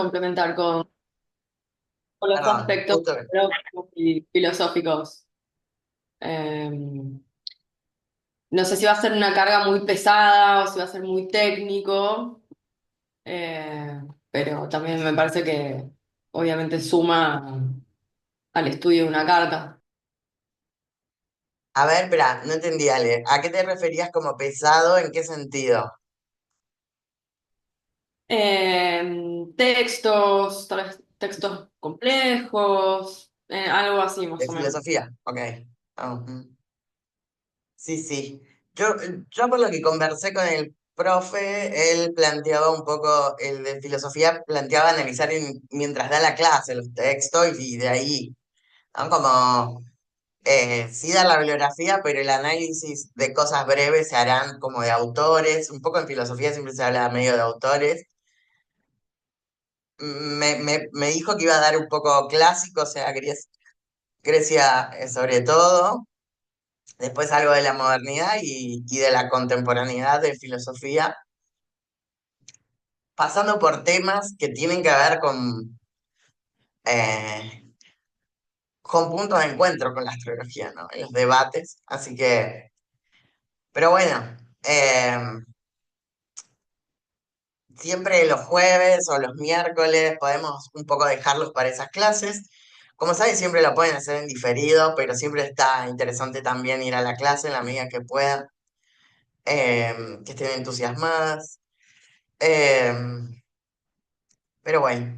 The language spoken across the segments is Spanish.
complementar con los Perdón, aspectos justo. y filosóficos. Eh, no sé si va a ser una carga muy pesada o si va a ser muy técnico, pero también me parece que obviamente suma al estudio de una carta. A ver, espera, no entendí, Ale. ¿A qué te referías como pesado? ¿En qué sentido? Textos, tal vez textos complejos, algo así más De o menos. filosofía, ok. Ah, sí, sí. Yo, yo por lo que conversé con el profe, él planteaba un poco, el de filosofía planteaba analizar mientras da la clase los textos y de ahí, ¿no? Como sí dar la bibliografía, pero el análisis de cosas breves se harán como de autores. Un poco en filosofía siempre se habla medio de autores. Me dijo que iba a dar un poco clásico, o sea, Grecia sobre todo, después algo de la modernidad y de la contemporaneidad de filosofía, pasando por temas que tienen que ver eh, con puntos de encuentro con la astrología, ¿no? En los debates. Así que, pero bueno, siempre los jueves o los miércoles podemos un poco dejarlos para esas clases. Como sabes, siempre lo pueden hacer en diferido, pero siempre está interesante también ir a la clase en la medida que puedan, que estén entusiasmadas. Eh, pero bueno,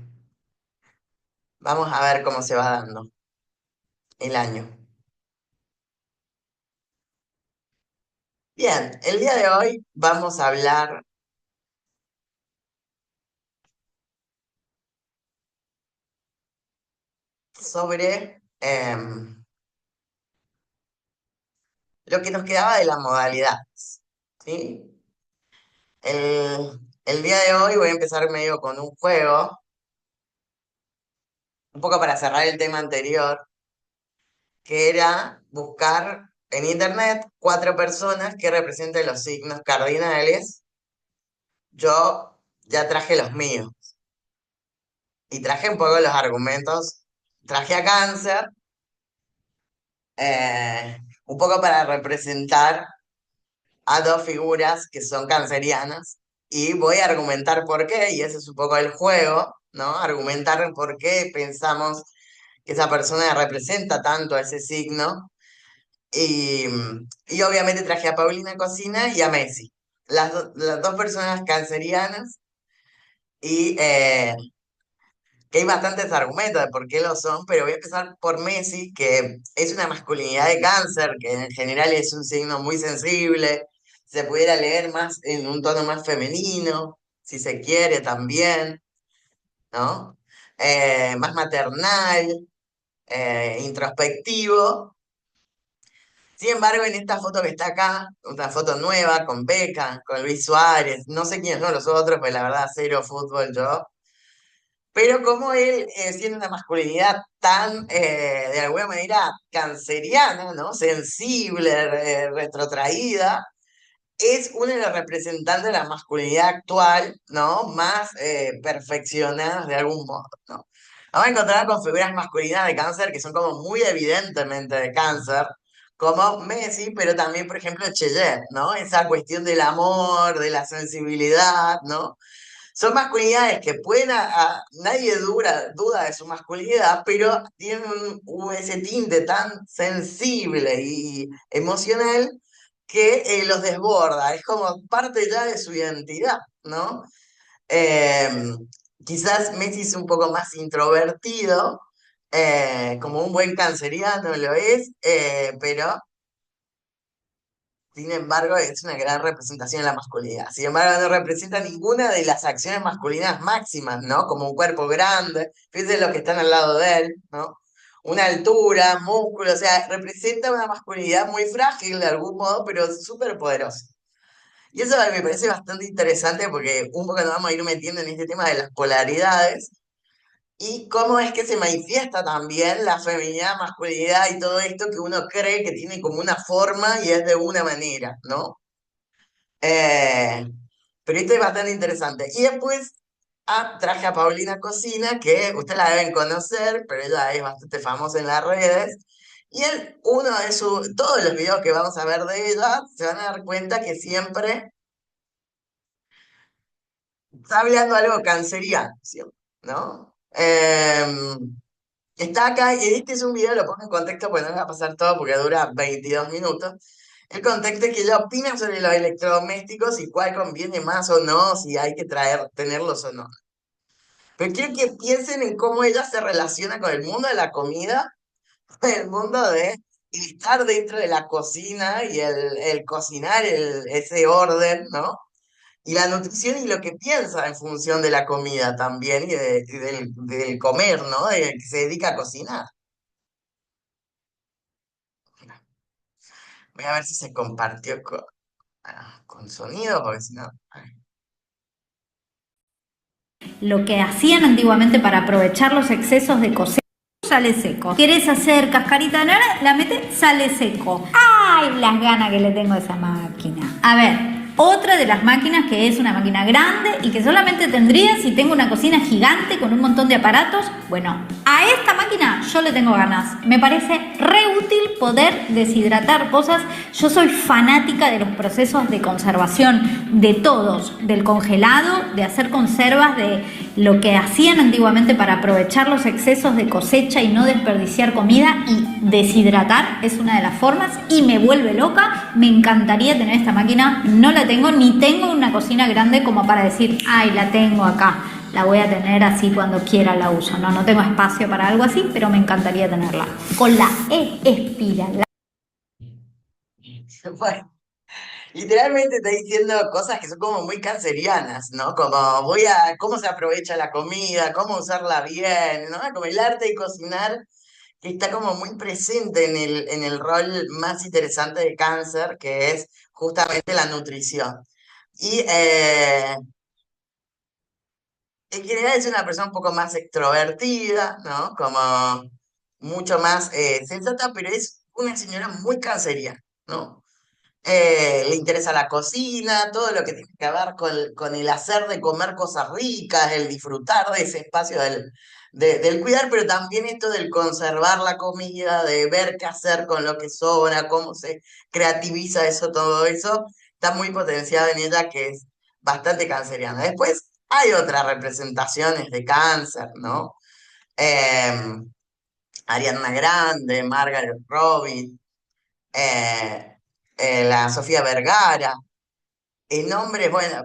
vamos a ver cómo se va dando el año. Bien, el día de hoy vamos a hablar sobre lo que nos quedaba de la modalidad, ¿sí? El día de hoy voy a empezar medio con un juego, un poco para cerrar el tema anterior, que era buscar en internet 4 personas que representen los signos cardinales. Yo ya traje los míos y traje un poco los argumentos. Traje a Cáncer, un poco para representar a 2 figuras que son cancerianas y voy a argumentar por qué, y ese es un poco el juego, ¿no? Argumentar por qué pensamos que esa persona representa tanto a ese signo. Y, y obviamente traje a Paulina Cocina y a Messi, las 2 personas cancerianas, y que hay bastantes argumentos de por qué lo son, pero voy a empezar por Messi, que es una masculinidad de cáncer, que en general es un signo muy sensible, se pudiera leer más en un tono más femenino, si se quiere también, ¿no? Más maternal, introspectivo. Sin embargo, en esta foto que está acá, una foto nueva con Beckham, con Luis Suárez, no sé quiénes son los otros, pues la verdad, cero fútbol yo. Pero como él, siendo una masculinidad tan, de alguna manera, canceriana, ¿no? Sensible, retrotraída, es uno de los representantes de la masculinidad actual, ¿no? Más perfeccionadas de algún modo, ¿no? Vamos a encontrar con figuras masculinas de cáncer que son como muy evidentemente de cáncer, como Messi, pero también, por ejemplo, Cheyenne, ¿no? Esa cuestión del amor, de la sensibilidad, ¿no? Son masculinidades que pueden, nadie duda de su masculinidad, pero tienen ese tinte tan sensible y emocional que los desborda, es como parte ya de su identidad, ¿no? Eh, Quizás Messi es un poco más introvertido, como un buen canceriano lo es, pero sin embargo, es una gran representación de la masculinidad. Sin embargo, no representa ninguna de las acciones masculinas máximas, ¿no? Como un cuerpo grande, fíjense los que están al lado de él, ¿no? Una altura, músculo, o sea, representa una masculinidad muy frágil de algún modo, pero súper poderosa. Y eso me parece bastante interesante porque un poco nos vamos a ir metiendo en este tema de las polaridades y cómo es que se manifiesta también la feminidad, masculinidad y todo esto que uno cree que tiene como una forma y es de una manera, ¿no? Eh, pero esto es bastante interesante. Y después traje a Paulina Cocina, que ustedes la deben conocer, pero ella es bastante famosa en las redes. Y todos los videos que vamos a ver de ella, se van a dar cuenta que siempre está hablando algo canceriano, siempre, ¿no? Está acá, y este es un video, lo pongo en contexto, porque no me va a pasar todo porque dura 22 minutos. El contexto es que ella opina sobre los electrodomésticos y cuál conviene más o no, si hay que tenerlos o no. Pero quiero que piensen en cómo ella se relaciona con el mundo de la comida, con el mundo de estar dentro de la cocina y el cocinar ese orden, ¿no? Y la nutrición y lo que piensa en función de la comida también y del comer, ¿no? De que se dedica a cocinar. Voy a ver si se compartió con sonido, porque si no. Lo que hacían antiguamente para aprovechar los excesos de cosecha, sale seco. ¿Quieres hacer cascarita de naranja? La metes, sale seco. ¡Ay, las ganas que le tengo a esa máquina! A ver, otra de las máquinas que es una máquina grande y que solamente tendría si tengo una cocina gigante con un montón de aparatos. Bueno, a esta máquina yo le tengo ganas. Me parece re útil poder deshidratar cosas. Yo soy fanática de los procesos de conservación, de todos, del congelado, de hacer conservas, de lo que hacían antiguamente para aprovechar los excesos de cosecha y no desperdiciar comida, y deshidratar es una de las formas y me vuelve loca. Me encantaría tener esta máquina, no la tengo, ni tengo una cocina grande como para decir, ay, la tengo acá, la voy a tener así cuando quiera la uso. No, no tengo espacio para algo así, pero me encantaría tenerla. Con la espiral. Bueno, literalmente está diciendo cosas que son como muy cancerianas, ¿no? Como cómo se aprovecha la comida, cómo usarla bien, ¿no? Como el arte de cocinar, que está como muy presente en el rol más interesante de cáncer, que es justamente la nutrición. Y en general es una persona un poco más extrovertida, ¿no? Como mucho más sensata, pero es una señora muy canceriana, ¿no? Le interesa la cocina, todo lo que tiene que ver con el hacer de comer cosas ricas, el disfrutar de ese espacio del cuidar, pero también esto del conservar la comida, de ver qué hacer con lo que sobra, cómo se creativiza eso, todo eso, está muy potenciado en ella, que es bastante canceriana. Después hay otras representaciones de cáncer, ¿no? Eh, Ariana Grande, Margaret Robbie, eh, la Sofía Vergara. Nombres, bueno,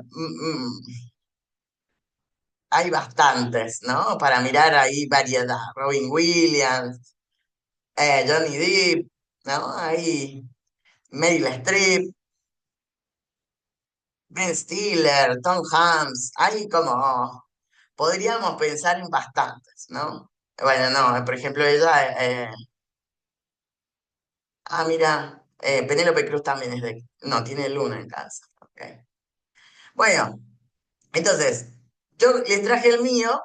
hay bastantes, ¿no? Para mirar ahí variedad. Robin Williams, Johnny Depp, ¿no? Ahí Meryl Streep, Ben Stiller, Tom Hanks, hay como, podríamos pensar en bastantes, ¿no? Bueno, no, por ejemplo, ella, mira, Penélope Cruz también no, tiene luna en casa. Ok. Bueno, entonces, yo les traje el mío.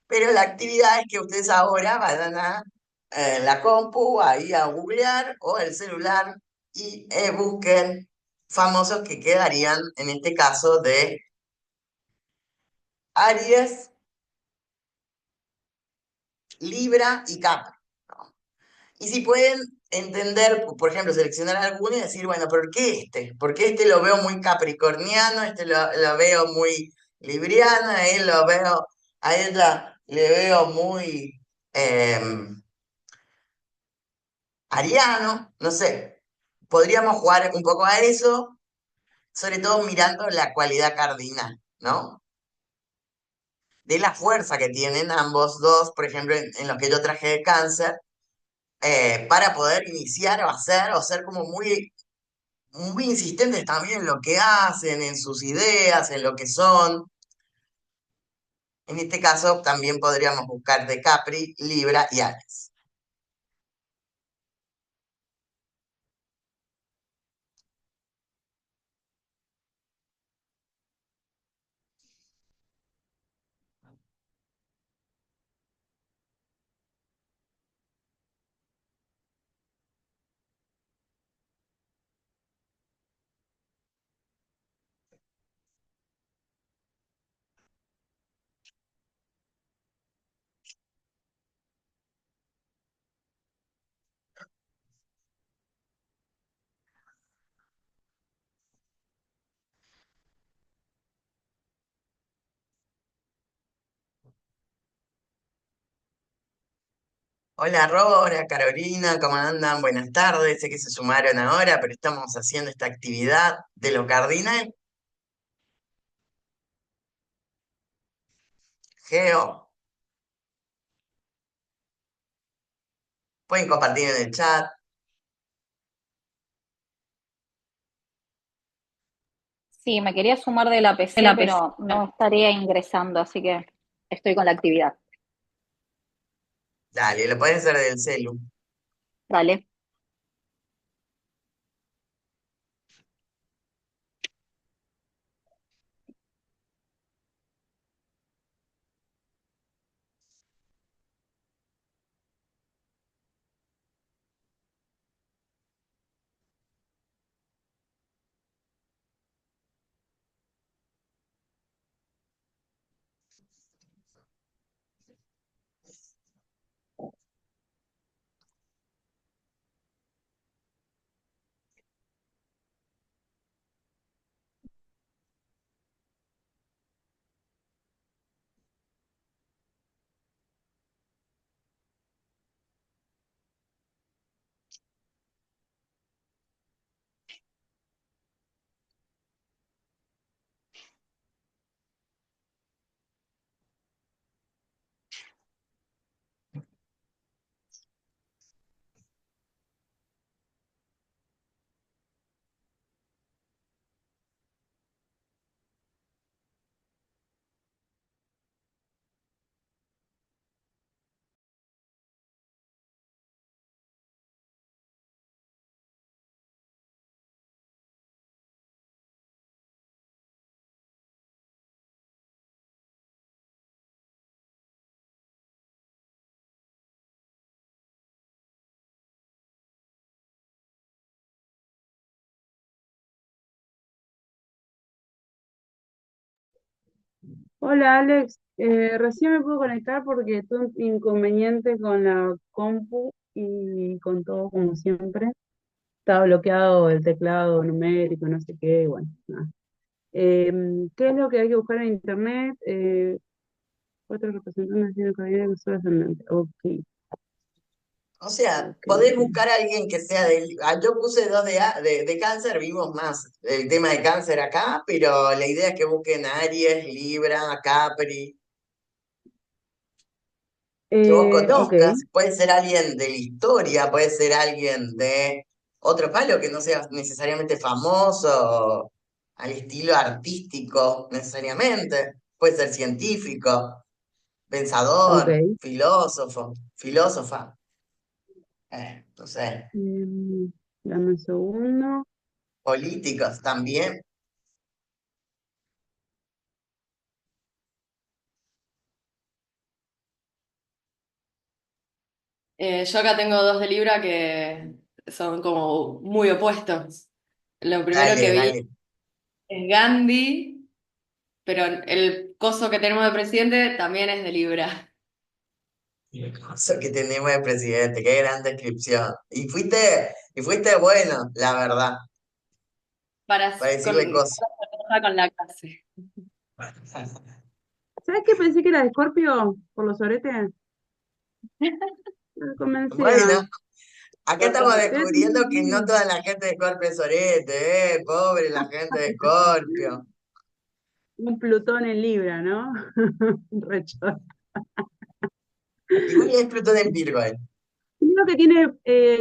Pero la actividad es que ustedes ahora vayan a la compu, ahí a googlear o el celular y busquen famosos que quedarían, en este caso, de Aries, Libra y Capri. Y si pueden entender, por ejemplo, seleccionar alguno y decir, bueno, ¿por qué este? Porque este lo veo muy capricorniano, este lo veo muy libriano, a ella le veo muy... em, ariano, no sé. Podríamos jugar un poco a eso, sobre todo mirando la cualidad cardinal, ¿no? De la fuerza que tienen ambos dos, por ejemplo, en los que yo traje de cáncer, para poder iniciar o hacer, o ser como muy, muy insistentes también en lo que hacen, en sus ideas, en lo que son. En este caso, también podríamos buscar de Capri, Libra y Aries. Hola Rora, Carolina, ¿cómo andan? Buenas tardes, sé que se sumaron ahora, pero estamos haciendo esta actividad de lo cardinal. Geo, pueden compartir en el chat. Sí, me quería sumar de la PC, pero no estaría ingresando, así que estoy con la actividad. Dale, lo pueden hacer del celu. Dale. Hola Alex, recién me puedo conectar porque tuve un inconveniente con la compu y con todo como siempre. Estaba bloqueado el teclado numérico, no sé qué, bueno, nada. ¿Qué es lo que hay que buscar en internet? Cuatro representantes de una de usuario ascendente. Ok, O sea, ok, podés ok. buscar a alguien que sea yo puse dos de cáncer, vimos más el tema de cáncer acá, pero la idea es que busquen Aries, Libra, Capri, que vos Ok, conozcas. Puede ser alguien de la historia, puede ser alguien de otro palo que no sea necesariamente famoso, al estilo artístico necesariamente. Puede ser científico, pensador, ok. filósofo, filósofa, no sé, Em, Dame un segundo. políticos también. Yo acá tengo dos de Libra que son como muy opuestos. Lo primero Dale, que vi dale. es Gandhi, pero el coso que tenemos de presidente también es de Libra. Eso que tenemos de presidente, qué gran descripción. Y fuiste bueno, la verdad, para decirle cosas. Con la clase. ¿Sabes qué pensé que era de Escorpio por los oretes? No me convencía. Bueno, acá estamos Debe descubriendo que no tener toda la gente de Scorpio es sorete, pobre la gente de Scorpio. un Plutón en Libra, ¿no? Rechor. Igual es Plutón en Virgo, eh. Creo que tiene,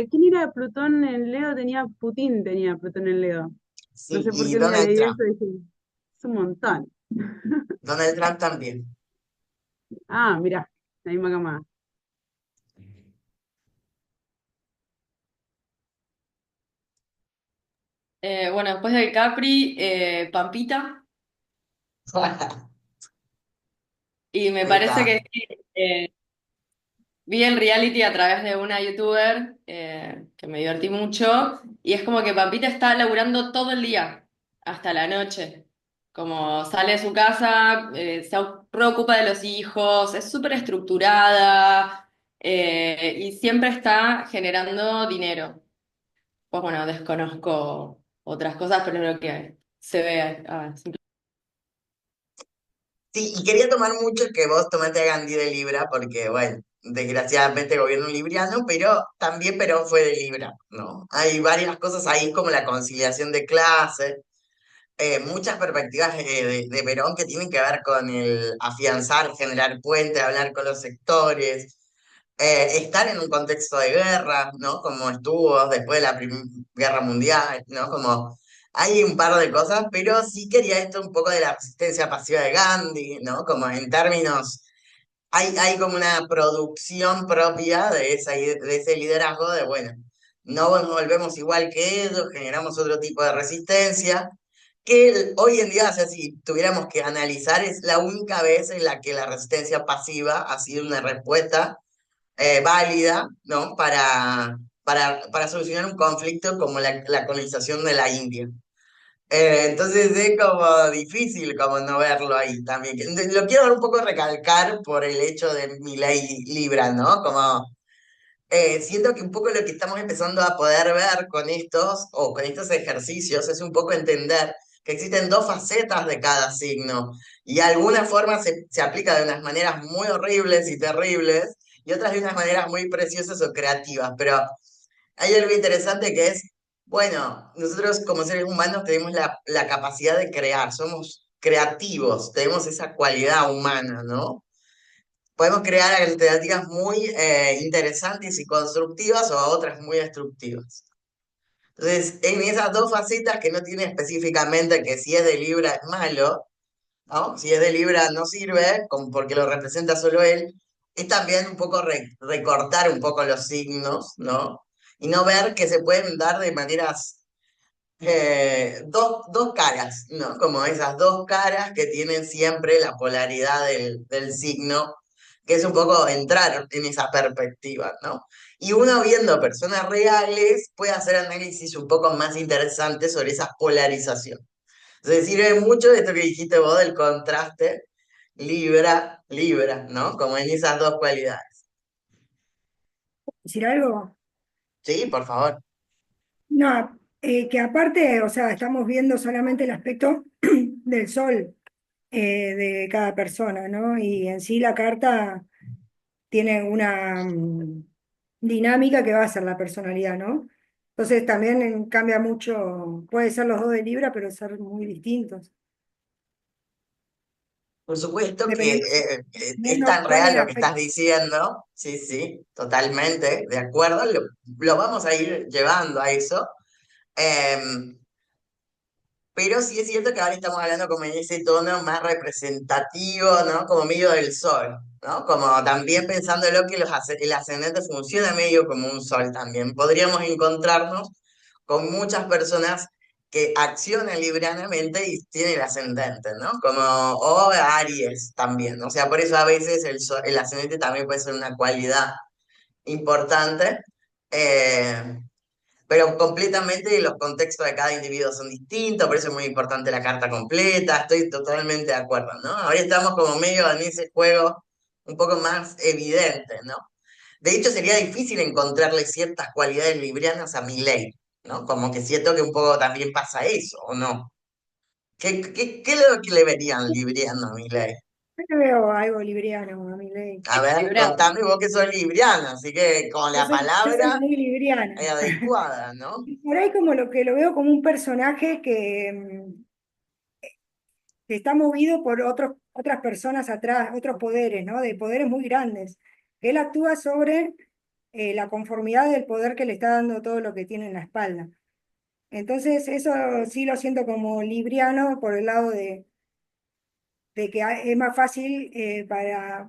¿quién era Plutón en Leo? Putin tenía Plutón en Leo. No Sí, sé por y qué un día Donald leí Trump. eso y dije, es un montón. Donald Trump también. Ah, mirá, la misma cama. Bueno, después del Capri, Pampita. Y me parece Epa. que sí, vi el reality a través de una youtuber que me divertí mucho. Y es como que Pampita está laburando todo el día, hasta la noche. Como sale de su casa, preocupa de los hijos, es súper estructurada y siempre está generando dinero. Pues bueno, desconozco otras cosas, pero es lo que se ve. Sí, y quería tomar mucho que vos tomaste a Gandhi de Libra, porque, bueno, desgraciadamente gobierno libriano, pero también Perón fue de Libra, ¿no? Hay varias cosas ahí como la conciliación de clases, muchas perspectivas de Perón que tienen que ver con el afianzar, generar puentes, hablar con los sectores, estar en un contexto de guerra, ¿no? Como estuvo después de la Primera Guerra Mundial, ¿no? Como hay un par de cosas, pero sí quería esto un poco de la resistencia pasiva de Gandhi, ¿no? Como en términos, hay como una producción propia de, de ese liderazgo de, bueno, no nos volvemos igual que ellos, generamos otro tipo de resistencia, que hoy en día, o sea, si tuviéramos que analizar, es la única vez en la que la resistencia pasiva ha sido una respuesta válida, ¿no? Para solucionar un conflicto como la colonización de la India. Entonces es como difícil como no verlo ahí también. Lo quiero un poco recalcar por el hecho de mi ley Libra, ¿no? Como siento que un poco lo que estamos empezando a poder ver con estos o con estos ejercicios es un poco entender que existen dos facetas de cada signo y alguna forma se aplica de unas maneras muy horribles y terribles y otras de unas maneras muy preciosas o creativas, pero hay algo interesante que es, bueno, nosotros como seres humanos tenemos la capacidad de crear, somos creativos, tenemos esa cualidad humana, ¿no? Podemos crear alternativas muy interesantes y constructivas o otras muy destructivas. Entonces, en esas dos facetas que no tiene específicamente que si es de Libra es malo, ¿no? Si es de Libra no sirve, como porque lo representa solo él, es también un poco recortar un poco los signos, ¿no? Y no ver que se pueden dar de maneras dos caras, ¿no? Como esas dos caras que tienen siempre la polaridad del signo, que es un poco entrar en esa perspectiva, ¿no? Y uno viendo personas reales puede hacer análisis un poco más interesantes sobre esa polarización. Entonces sirve mucho de esto que dijiste vos del contraste Libra, Libra, ¿no? Como en esas dos cualidades. Decir algo. Sí, por favor. No, que aparte, o sea, estamos viendo solamente el aspecto del sol de cada persona, ¿no? Y en sí la carta tiene una dinámica que va a ser la personalidad, ¿no? Entonces también cambia mucho, puede ser los dos de Libra, pero ser muy distintos, Por supuesto que dependiendo, es dependiendo tan cuál es real el lo que estás aspecto. diciendo, sí, sí, totalmente, de acuerdo, lo vamos a ir llevando a eso, em, pero sí es cierto que ahora estamos hablando como en ese tono más representativo, ¿no? Como medio del sol, ¿no? Como también pensándolo que el ascendente funciona medio como un sol también. Podríamos encontrarnos con muchas personas que accionan librianamente y tienen el ascendente, ¿no? Como, o Aries también. O sea, por eso a veces el ascendente también puede ser una cualidad importante. Eh, pero completamente los contextos de cada individuo son distintos, por eso es muy importante la carta completa, estoy totalmente de acuerdo, ¿no? Ahora estamos como medio en ese juego un poco más evidente, ¿no? De hecho, sería difícil encontrarle ciertas cualidades librianas a Milei, ¿no? Como que siento que un poco también pasa eso, ¿o no? ¿Qué es lo que le verían libriano a Milei? Yo le veo algo libriano a mi ley. A ver, Equilibrado. contame vos que sos libriana, así que con la Yo soy palabra muy libriana. adecuada, ¿no? Por ahí como lo que lo veo como un personaje que está movido por otras personas atrás, otros poderes, ¿no? De poderes muy grandes. Él actúa sobre la conformidad del poder que le está dando todo lo que tiene en la espalda. Entonces, eso sí lo siento como libriano por el lado de que es más fácil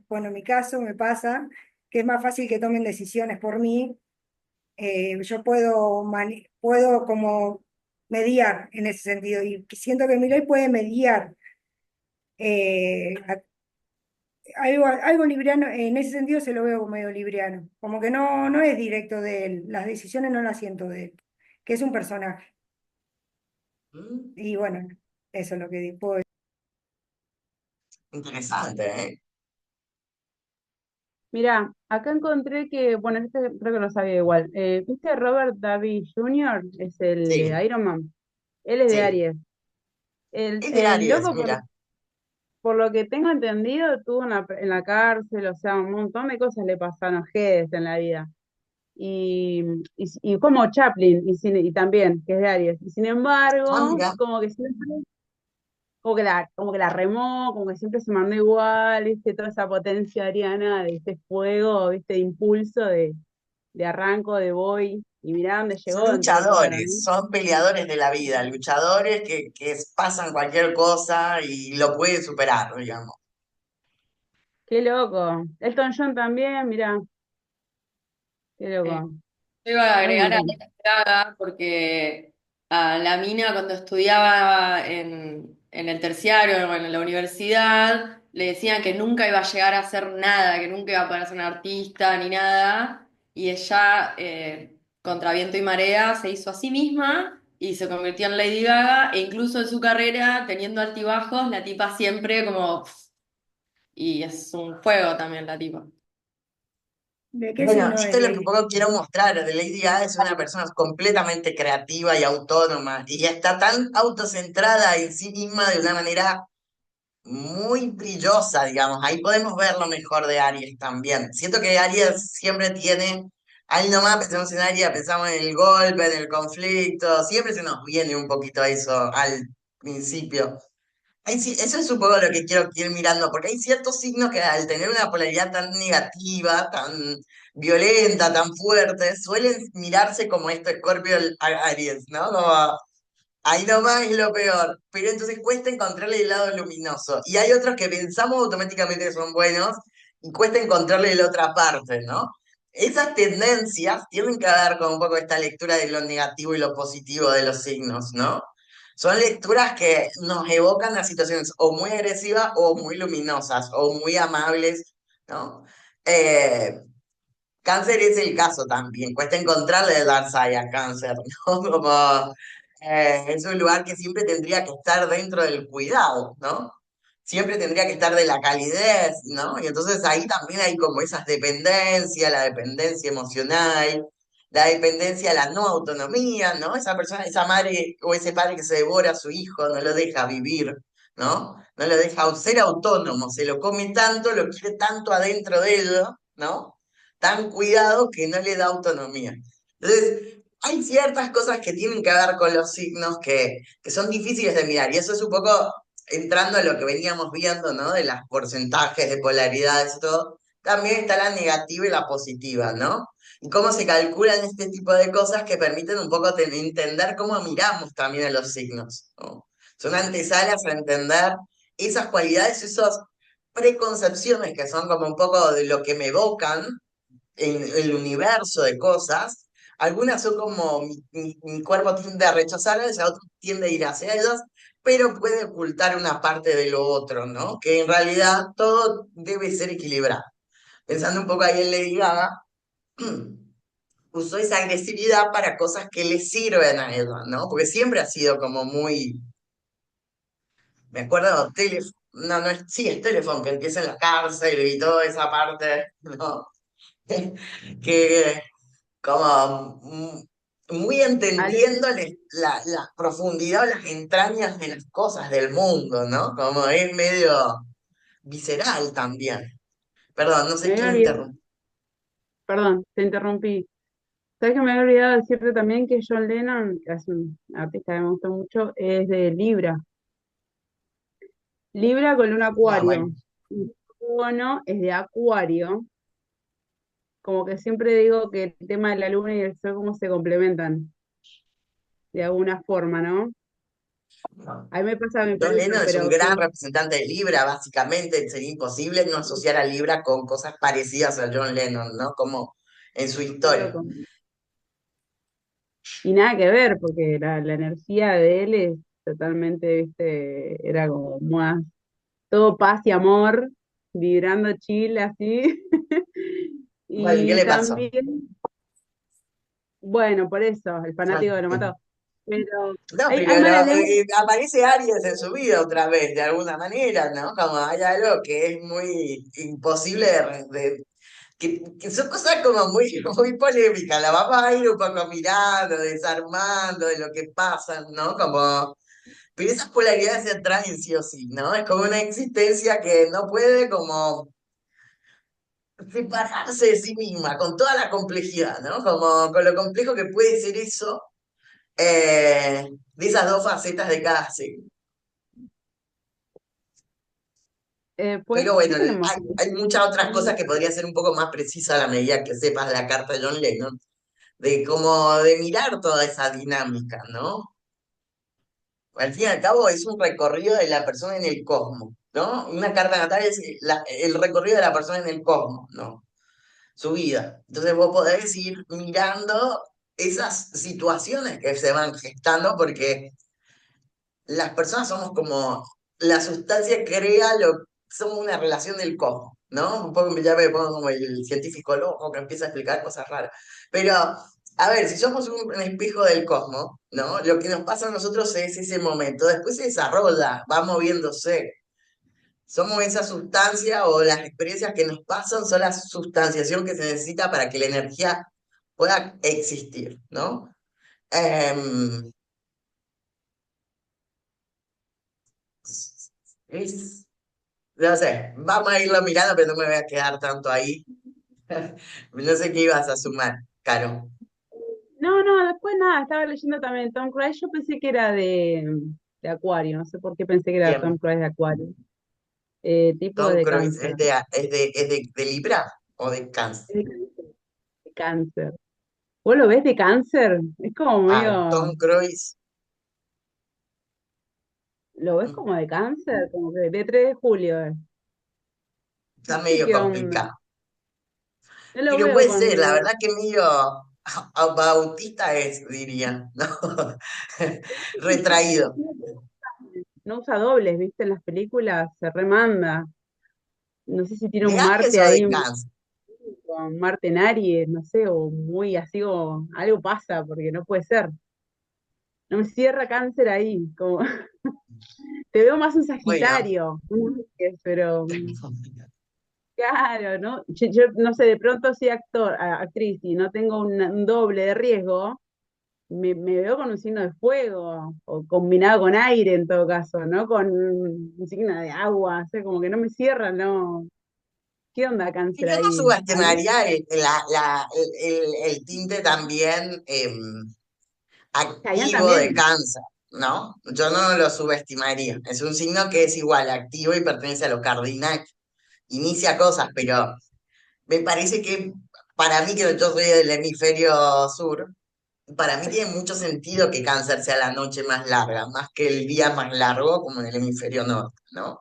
bueno, en mi caso me pasa que es más fácil que tomen decisiones por mí. Yo puedo como mediar en ese sentido y siento que Milei puede mediar eh, algo libriano, en ese sentido se lo veo como medio libriano, como que no es directo de él, las decisiones no las siento de él, que es un personaje. Mm, Y bueno, eso es lo que puedo decir. interesante, ¿eh? Mira, acá encontré que, bueno, este creo que lo sabía igual. ¿Viste Robert Downey Jr.? Es el Sí, de Iron Man. Él es de sí. Aries. Es de El Aries, loco, mira. por lo que tengo entendido, estuvo en la cárcel, o sea, un montón de cosas le pasaron a Jedes en la vida. Y como Chaplin, y también, que es de Aries. Y sin Ah, embargo, mira, como que siempre, como que la remó, como que siempre se mandó igual, viste, toda esa potencia ariana de este fuego, viste, de impulso, de arranco, de voy, y mirá dónde son llegó dentro de todo, luchadores, ¿no? son peleadores de la vida, luchadores que pasan cualquier cosa y lo pueden superar, digamos. Qué loco. Elton John también, mirá, qué Eh, loco. Yo iba a Hay un agregar a montón. Lady Gaga porque a la mina cuando estudiaba en el terciario o en la universidad le decían que nunca iba a llegar a hacer nada, que nunca iba a poder ser una artista ni nada. Y ella, contra viento y marea, se hizo a sí misma y se convirtió en Lady Gaga e incluso en su carrera, teniendo altibajos, la tipa siempre como... Y es un fuego también la tipa. ¿De qué Bueno, signo esto es es lo que un Lady? poco quiero mostrar de Lady Gaga, es una persona completamente creativa y autónoma, y está tan autocentrada en sí misma de una manera muy brillosa, digamos. Ahí podemos ver lo mejor de Aries también. Siento que Aries siempre tiene, ahí nomás pensamos en Aries, pensamos en el golpe, en el conflicto, siempre se nos viene un poquito eso al principio. Ay, sí, eso es un poco lo que quiero ir mirando, porque hay ciertos signos que al tener una polaridad tan negativa, tan violenta, tan fuerte, suelen mirarse como esto Escorpio Aries, ¿no? Como ahí nomás es lo peor, pero entonces cuesta encontrarle el lado luminoso. Y hay otros que pensamos automáticamente que son buenos y cuesta encontrarle la otra parte, ¿no? Esas tendencias tienen que ver con un poco esta lectura de lo negativo y lo positivo de los signos, ¿no? Son lecturas que nos evocan a situaciones o muy agresivas o muy luminosas o muy amables, ¿no? Eh, Cáncer es el caso también, cuesta encontrarle el dark side a cáncer, ¿no? Como es un lugar que siempre tendría que estar dentro del cuidado, ¿no? Siempre tendría que estar de la calidez, ¿no? Y entonces ahí también hay como esas dependencias, la dependencia emocional, la dependencia a la no autonomía, ¿no? Esa persona, esa madre o ese padre que se devora a su hijo, no lo deja vivir, ¿no? No lo deja ser autónomo, se lo come tanto, lo quiere tanto adentro de él, ¿no? Tan cuidado que no le da autonomía. Entonces, hay ciertas cosas que tienen que ver con los signos que son difíciles de mirar, y eso es un poco entrando a lo que veníamos viendo, ¿no? De los porcentajes de polaridades y todo, también está la negativa y la positiva, ¿no? Y cómo se calculan este tipo de cosas que permiten un poco entender cómo miramos también a los signos, ¿no? Son antesalas a entender esas cualidades, esas preconcepciones que son como un poco de lo que me evocan en el universo de cosas. Algunas son como mi cuerpo tiende a rechazarlas, a otros tiende a ir hacia ellas, pero puede ocultar una parte de lo otro, ¿no? Que en realidad todo debe ser equilibrado. Pensando un poco ahí en Lady Gaga, usó esa agresividad para cosas que le sirven a ella, ¿no? Porque siempre ha sido como muy, me acuerdo, no, no es, sí, es Teléfono, que empieza en la cárcel y toda esa parte, ¿no? Que como muy Ale- entendiendo la profundidad o las entrañas de las cosas del mundo, ¿no? Como es medio visceral también. Perdón, no Me sé había quién olvidado, interrumpió. perdón, te interrumpí. ¿Sabes que me había olvidado decirte también que John Lennon, que es un artista que me gusta mucho, es de Libra? Libra con un Ah, bueno. acuario. Y Bono es de Acuario. Como que siempre digo que el tema de la luna y el sol cómo se complementan, de alguna forma, ¿no? No. A mí me pasa, me John parece, Lennon es un pero gran representante de Libra, básicamente. Sería imposible no asociar a Libra con cosas parecidas a John Lennon, ¿no? Como en su qué historia. loco. Y nada que ver, porque la energía de él es totalmente, viste, era como más todo paz y amor, vibrando chill así. Bueno, ¿y qué Y le pasó? también, bueno, por eso, el Ah, fanático que lo sí. mató. Pero No, hay pero malas lenguas. aparece Aries en su vida otra vez, de alguna manera, ¿no? Como hay algo que es muy imposible que son cosas como muy, muy polémicas. La vamos a ir un poco mirando, desarmando de lo que pasa, ¿no? Como Pero esas polaridades se atraen sí o sí, ¿no? Es como una existencia que no puede como separarse de sí misma, con toda la complejidad, ¿no? Como con lo complejo que puede ser eso, de esas dos facetas de cada signo. Pues Pero bueno, sí tenemos hay muchas otras cosas que podría ser un poco más precisa a la medida que sepas la carta de John Lennon, de cómo de mirar toda esa dinámica, ¿no? Al fin y al cabo es un recorrido de la persona en el cosmos, ¿no? Una carta natal es el recorrido de la persona en el cosmos, ¿no? Su vida. Entonces vos podés ir mirando esas situaciones que se van gestando porque las personas somos como, la sustancia crea somos una relación del cosmos, ¿no? Un poco ya me pongo como el científico loco que empieza a explicar cosas raras. Pero, a ver, si somos un espejo del cosmos, ¿no? Lo que nos pasa a nosotros es ese momento, después se desarrolla, va moviéndose. Somos esa sustancia o las experiencias que nos pasan son la sustanciación que se necesita para que la energía pueda existir, ¿no? Em, es- no sé, vamos a irlo mirando, pero no me voy a quedar tanto ahí. No sé qué ibas a sumar, Caro. No, no, después nada, estaba leyendo también Tom Cruise, yo pensé que era de Acuario, no sé por qué pensé que era Tom Bien, Cruise de Acuario, tipo Tom de Cruise cáncer. de Libra o de Cáncer. Es de cáncer. ¿Vos lo ves de cáncer? Es como Ah, medio, Tom Cruise ¿lo ves como de cáncer? Como que de 3 de julio, no está sé medio qué onda. complicado. No lo Pero veo puede ser, la con, verdad que medio bautista es, diría, ¿no? Retraído. no usa dobles, ¿viste? En las películas se remanda. No sé si tiene ¿De un Aries Marte o de ahí, Cáncer? con Marte en Aries, no sé, o muy así, o algo pasa, porque no puede ser. No me cierra cáncer ahí, como te veo más un Bueno, Sagitario, pero claro, ¿no? Yo no sé, de pronto soy actriz y no tengo un doble de riesgo, me veo con un signo de fuego, o combinado con aire en todo caso, ¿no? Con un signo de agua, o sea, como que no me cierra, ¿no? ¿Qué onda y cáncer yo no ahí? ¿Algo? subestimaría el tinte también Chayanne activo de también. Cáncer, ¿no? Yo no lo subestimaría. Es un signo que es igual activo y pertenece a lo cardinal. Inicia cosas, pero me parece que para mí, que yo soy del hemisferio sur, para mí tiene mucho sentido que Cáncer sea la noche más larga, más que el día más largo como en el hemisferio norte, ¿no?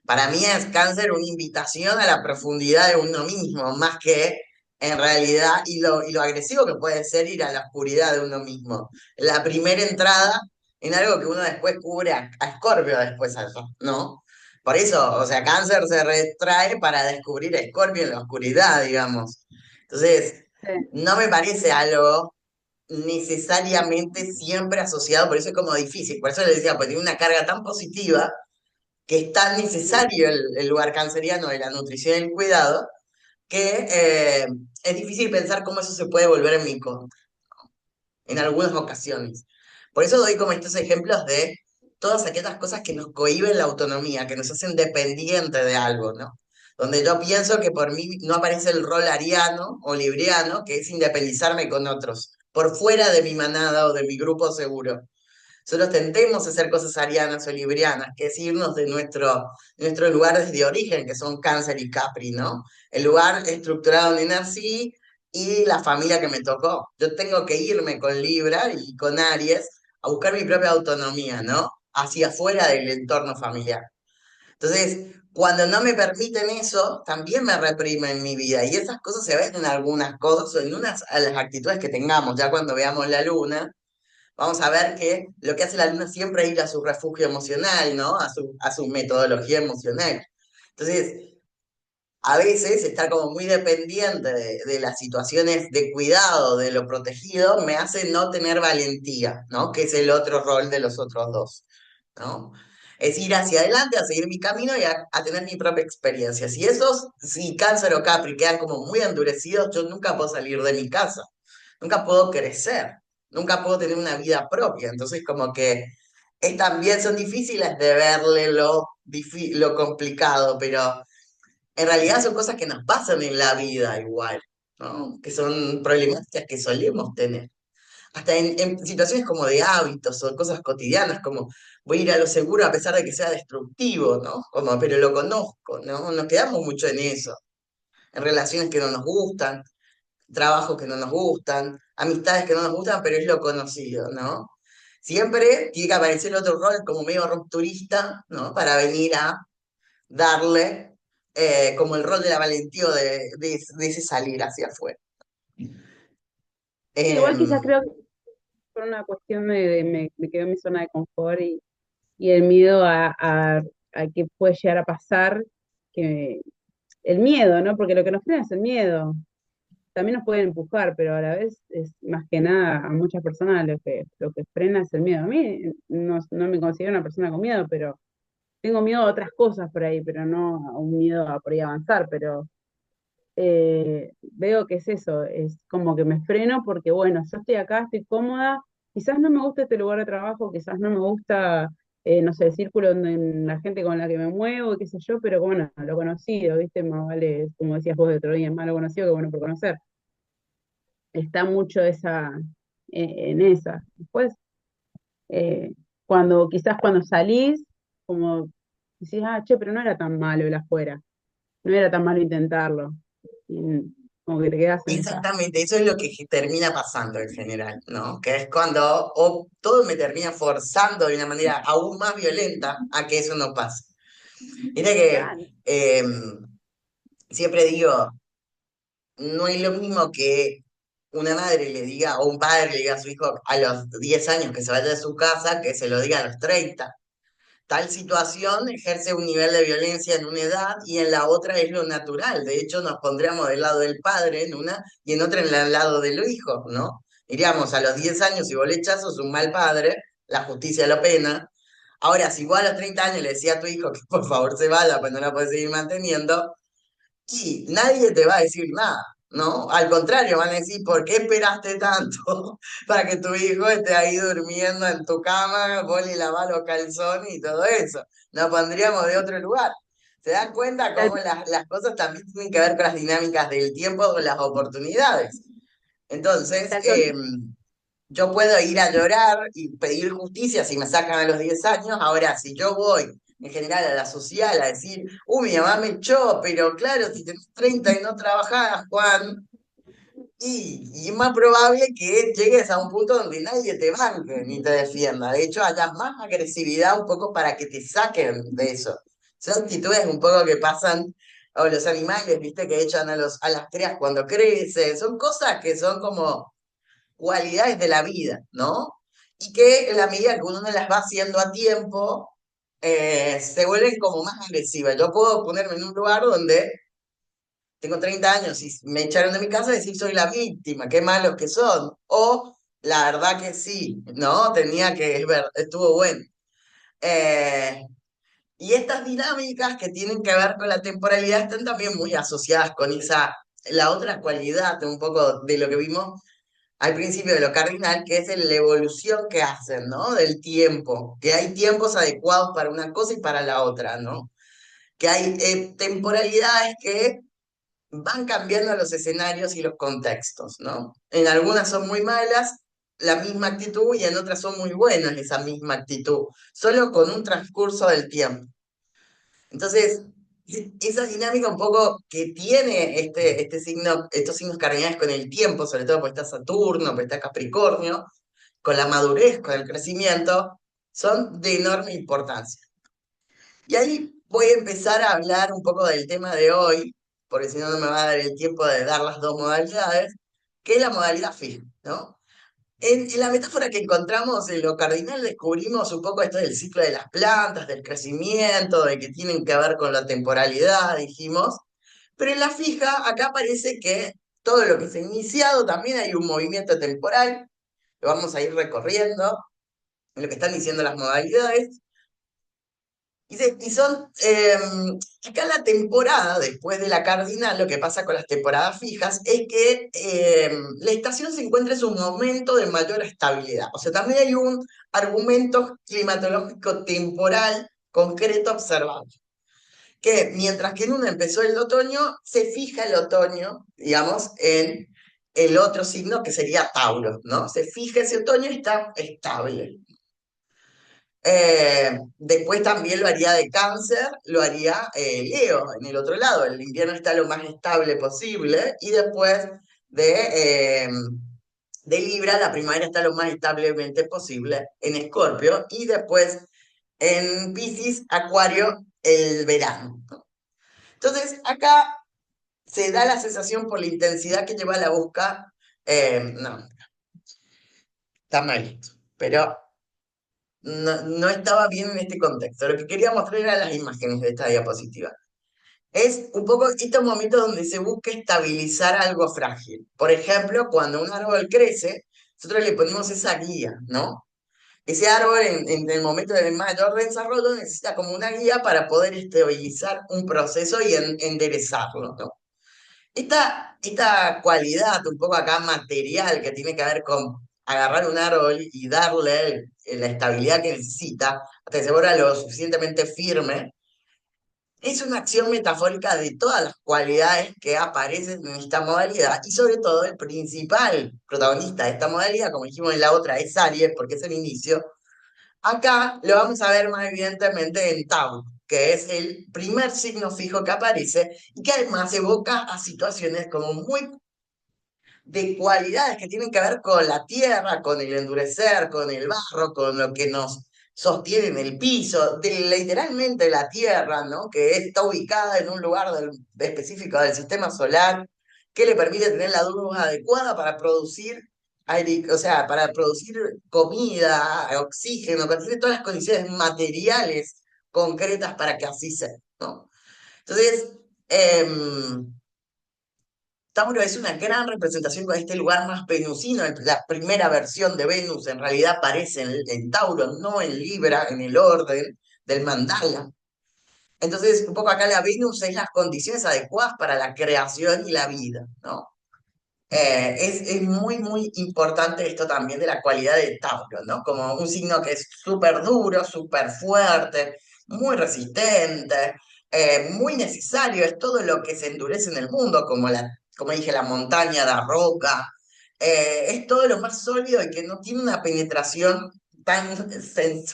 Para mí es Cáncer una invitación a la profundidad de uno mismo, más que en realidad, y lo agresivo que puede ser ir a la oscuridad de uno mismo. La primera entrada en algo que uno después cubre a Escorpio después allá, ¿no? Por eso, o sea, Cáncer se retrae para descubrir a Escorpio en la oscuridad, digamos. Entonces, Sí, no me parece algo necesariamente siempre asociado, por eso es como difícil, por eso le decía, pues tiene una carga tan positiva que es tan necesario el lugar canceriano de la nutrición y el cuidado, que es difícil pensar cómo eso se puede volver en mi contra en algunas ocasiones. Por eso doy como estos ejemplos de todas aquellas cosas que nos cohíben la autonomía, que nos hacen dependientes de algo, ¿no? Donde yo pienso que por mí no aparece el rol ariano o libriano, que es independizarme con otros, por fuera de mi manada o de mi grupo seguro. Nosotros tendemos a hacer cosas arianas o librianas, que es irnos de nuestros lugares de origen, que son Cáncer y Capri, ¿no? El lugar estructurado donde nací y la familia que me tocó. Yo tengo que irme con Libra y con Aries a buscar mi propia autonomía, ¿no? Hacia afuera del entorno familiar. Entonces, cuando no me permiten eso, también me reprimen mi vida. Y esas cosas se ven en algunas cosas o en unas a las actitudes que tengamos. Ya cuando veamos la luna, vamos a ver que lo que hace la luna siempre es ir a su refugio emocional, ¿no? A su metodología emocional. Entonces, a veces estar como muy dependiente de las situaciones de cuidado, de lo protegido, me hace no tener valentía, ¿no? Que es el otro rol de los otros dos, ¿no? Es ir hacia adelante, a seguir mi camino y a tener mi propia experiencia. Si Cáncer o Capri quedan como muy endurecidos, yo nunca puedo salir de mi casa, nunca puedo crecer, nunca puedo tener una vida propia. Entonces, como que también son difíciles de verle lo complicado, pero en realidad son cosas que nos pasan en la vida igual, ¿no? Que son problemáticas que solemos tener. Hasta en situaciones como de hábitos o cosas cotidianas, como voy a ir a lo seguro a pesar de que sea destructivo, ¿no? Como, pero lo conozco, ¿no? Nos quedamos mucho en eso, en relaciones que no nos gustan, trabajos que no nos gustan, amistades que no nos gustan, pero es lo conocido, ¿no? Siempre tiene que aparecer otro rol como medio rupturista, ¿no? Para venir a darle como el rol de la valentía o de ese salir hacia afuera. Sí, igual quizás Em, creo que por una cuestión me quedo en mi zona de confort y el miedo a que puede llegar a pasar, que el miedo, ¿no? Porque lo que nos frena es el miedo. También nos pueden empujar, pero a la vez es más que nada a muchas personas lo que frena es el miedo. A mí no me considero una persona con miedo, pero tengo miedo a otras cosas por ahí, pero no a un miedo a por ahí avanzar, pero veo que es eso, es como que me freno porque, bueno, yo estoy acá, estoy cómoda, quizás no me gusta este lugar de trabajo, quizás no me gusta, no sé, el círculo donde la gente con la que me muevo, qué sé yo, pero bueno, lo conocido, ¿viste? Más vale, como decías vos de otro día, más lo conocido que bueno por conocer. Está mucho en esa. Después, eh, quizás cuando salís, como decís, che, pero no era tan malo el afuera, no era tan malo intentarlo. Y como que te quedas en esa. Exactamente, eso es lo que termina pasando en general, ¿no? Que es cuando o todo me termina forzando de una manera aún más violenta a que eso no pase. Mira que Claro. siempre digo, no es lo mismo que una madre le diga o un padre le diga a su hijo a los 10 años que se vaya de su casa, que se lo diga a los 30. Tal situación ejerce un nivel de violencia en una edad y en la otra es lo natural. De hecho, nos pondríamos del lado del padre en una y en otra en el lado del hijo, ¿no? Diríamos, a los 10 años, si vos le echás, sos un mal padre, la justicia lo pena. Ahora, si vos a los 30 años le decías a tu hijo que por favor se vaya, pues no la puedes seguir manteniendo, y nadie te va a decir nada, ¿no? Al contrario, van a decir, ¿por qué esperaste tanto para que tu hijo esté ahí durmiendo en tu cama, vos le lavás los calzones y todo eso? Nos pondríamos de otro lugar. ¿Se dan cuenta Tal, cómo las cosas también tienen que ver con las dinámicas del tiempo o las oportunidades? Entonces, tal cual. yo puedo ir a llorar y pedir justicia si me sacan a los 10 años. Ahora, si yo voy en general a la social a decir, mi mamá me echó, pero claro, si tenés 30 y no trabajás, Juan, y es más probable que llegues a un punto donde nadie te banque ni te defienda. De hecho, haya más agresividad un poco para que te saquen de eso. Son actitudes un poco que pasan, o los animales, viste, que echan a las crías cuando crecen. Son cosas que son como cualidades de la vida, ¿no? Y que en la medida que uno no las va haciendo a tiempo, se vuelven como más agresivas. Yo puedo ponerme en un lugar donde tengo 30 años y me echaron de mi casa y decir soy la víctima, qué malos que son. O la verdad que sí, ¿no? Tenía que, es ver, estuvo bueno. Eh, y estas dinámicas que tienen que ver con la temporalidad están también muy asociadas con la otra cualidad de un poco de lo que vimos al principio de lo cardinal, que es la evolución que hacen, ¿no? Del tiempo, que hay tiempos adecuados para una cosa y para la otra, ¿no? Que hay temporalidades que van cambiando los escenarios y los contextos, ¿no? En algunas son muy malas, la misma actitud, y en otras son muy buenas esa misma actitud, solo con un transcurso del tiempo. Entonces, esa dinámica un poco que tiene este signo, estos signos cardinales con el tiempo, sobre todo porque está Saturno, porque está Capricornio, con la madurez, con el crecimiento, son de enorme importancia. Y ahí voy a empezar a hablar un poco del tema de hoy, porque si no, no me va a dar el tiempo de dar las dos modalidades, que es la modalidad fija, ¿no? En la metáfora que encontramos en lo cardinal descubrimos un poco esto del ciclo de las plantas, del crecimiento, de que tienen que ver con la temporalidad, dijimos, pero en la fija acá parece que todo lo que se ha iniciado también hay un movimiento temporal, lo vamos a ir recorriendo, en lo que están diciendo las modalidades, Y son, acá la temporada, después de la cardinal, lo que pasa con las temporadas fijas es que la estación se encuentra en su momento de mayor estabilidad. O sea, también hay un argumento climatológico temporal concreto observado, que mientras que en una empezó el otoño, se fija el otoño, digamos, en el otro signo que sería Tauro, ¿no? Se fija ese otoño y está estable. Después también lo haría de Cáncer, lo haría Leo en el otro lado. El invierno está lo más estable posible y después de, de Libra la primavera está lo más establemente posible en Escorpio y después en Piscis, Acuario, el verano. Entonces acá se da la sensación por la intensidad que lleva la busca. No, está mal esto, pero no estaba bien en este contexto. Lo que quería mostrar eran las imágenes de esta diapositiva. Es un poco estos momentos donde se busca estabilizar algo frágil. Por ejemplo, cuando un árbol crece, nosotros le ponemos esa guía, ¿no? Ese árbol en el momento de mayor desarrollo necesita como una guía para poder estabilizar un proceso y enderezarlo, ¿no? Esta cualidad un poco acá material que tiene que ver con agarrar un árbol y darle la estabilidad que necesita hasta que se vuelva lo suficientemente firme, es una acción metafórica de todas las cualidades que aparecen en esta modalidad y sobre todo el principal protagonista de esta modalidad, como dijimos en la otra, es Aries porque es el inicio. Acá lo vamos a ver más evidentemente en Tauro, que es el primer signo fijo que aparece y que además evoca a situaciones como muy de cualidades que tienen que ver con la tierra, con el endurecer, con el barro, con lo que nos sostiene en el piso, de literalmente la tierra, ¿no? Que está ubicada en un lugar específico del sistema solar, que le permite tener la luz adecuada para producir aire, o sea, para producir comida, oxígeno, que tiene todas las condiciones materiales concretas para que así sea, ¿no? Entonces, Tauro es una gran representación con este lugar más venusino. La primera versión de Venus en realidad aparece en Tauro, no en Libra, en el orden del mandala. Entonces, un poco acá la Venus es las condiciones adecuadas para la creación y la vida, ¿no? Es muy, muy importante esto también de la cualidad de Tauro, ¿no? Como un signo que es súper duro, súper fuerte, muy resistente, muy necesario, es todo lo que se endurece en el mundo, como dije, la montaña, la roca, es todo lo más sólido y que no tiene una penetración tan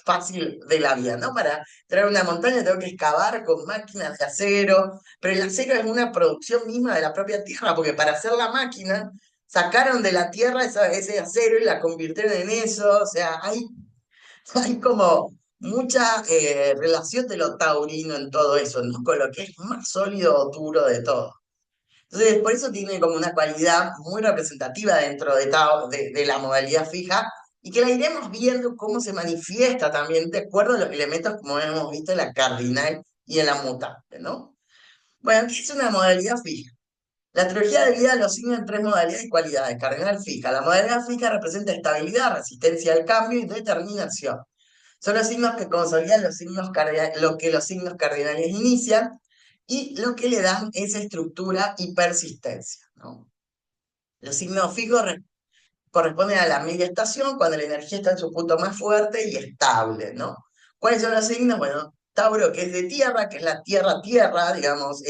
fácil de la vida, ¿no? Para traer una montaña tengo que excavar con máquinas de acero, pero el acero es una producción misma de la propia tierra, porque para hacer la máquina sacaron de la tierra ese acero y la convirtieron en eso, o sea, hay como mucha relación de lo taurino en todo eso, ¿no? Con lo que es más sólido o duro de todo. Entonces, por eso tiene como una cualidad muy representativa dentro de la modalidad fija y que la iremos viendo cómo se manifiesta también de acuerdo a los elementos como hemos visto en la cardinal y en la mutante, ¿no? Bueno, ¿qué es una modalidad fija? La astrología divide los signos en tres modalidades y cualidades. Cardinal fija. La modalidad fija representa estabilidad, resistencia al cambio y determinación. Son los signos que consolidan lo que los signos cardinales inician y lo que le dan esa estructura y persistencia, ¿no? Los signos fijos corresponden a la media estación, cuando la energía está en su punto más fuerte y estable, ¿no? ¿Cuáles son los signos? Bueno, Tauro, que es de tierra, que es la tierra-tierra, digamos,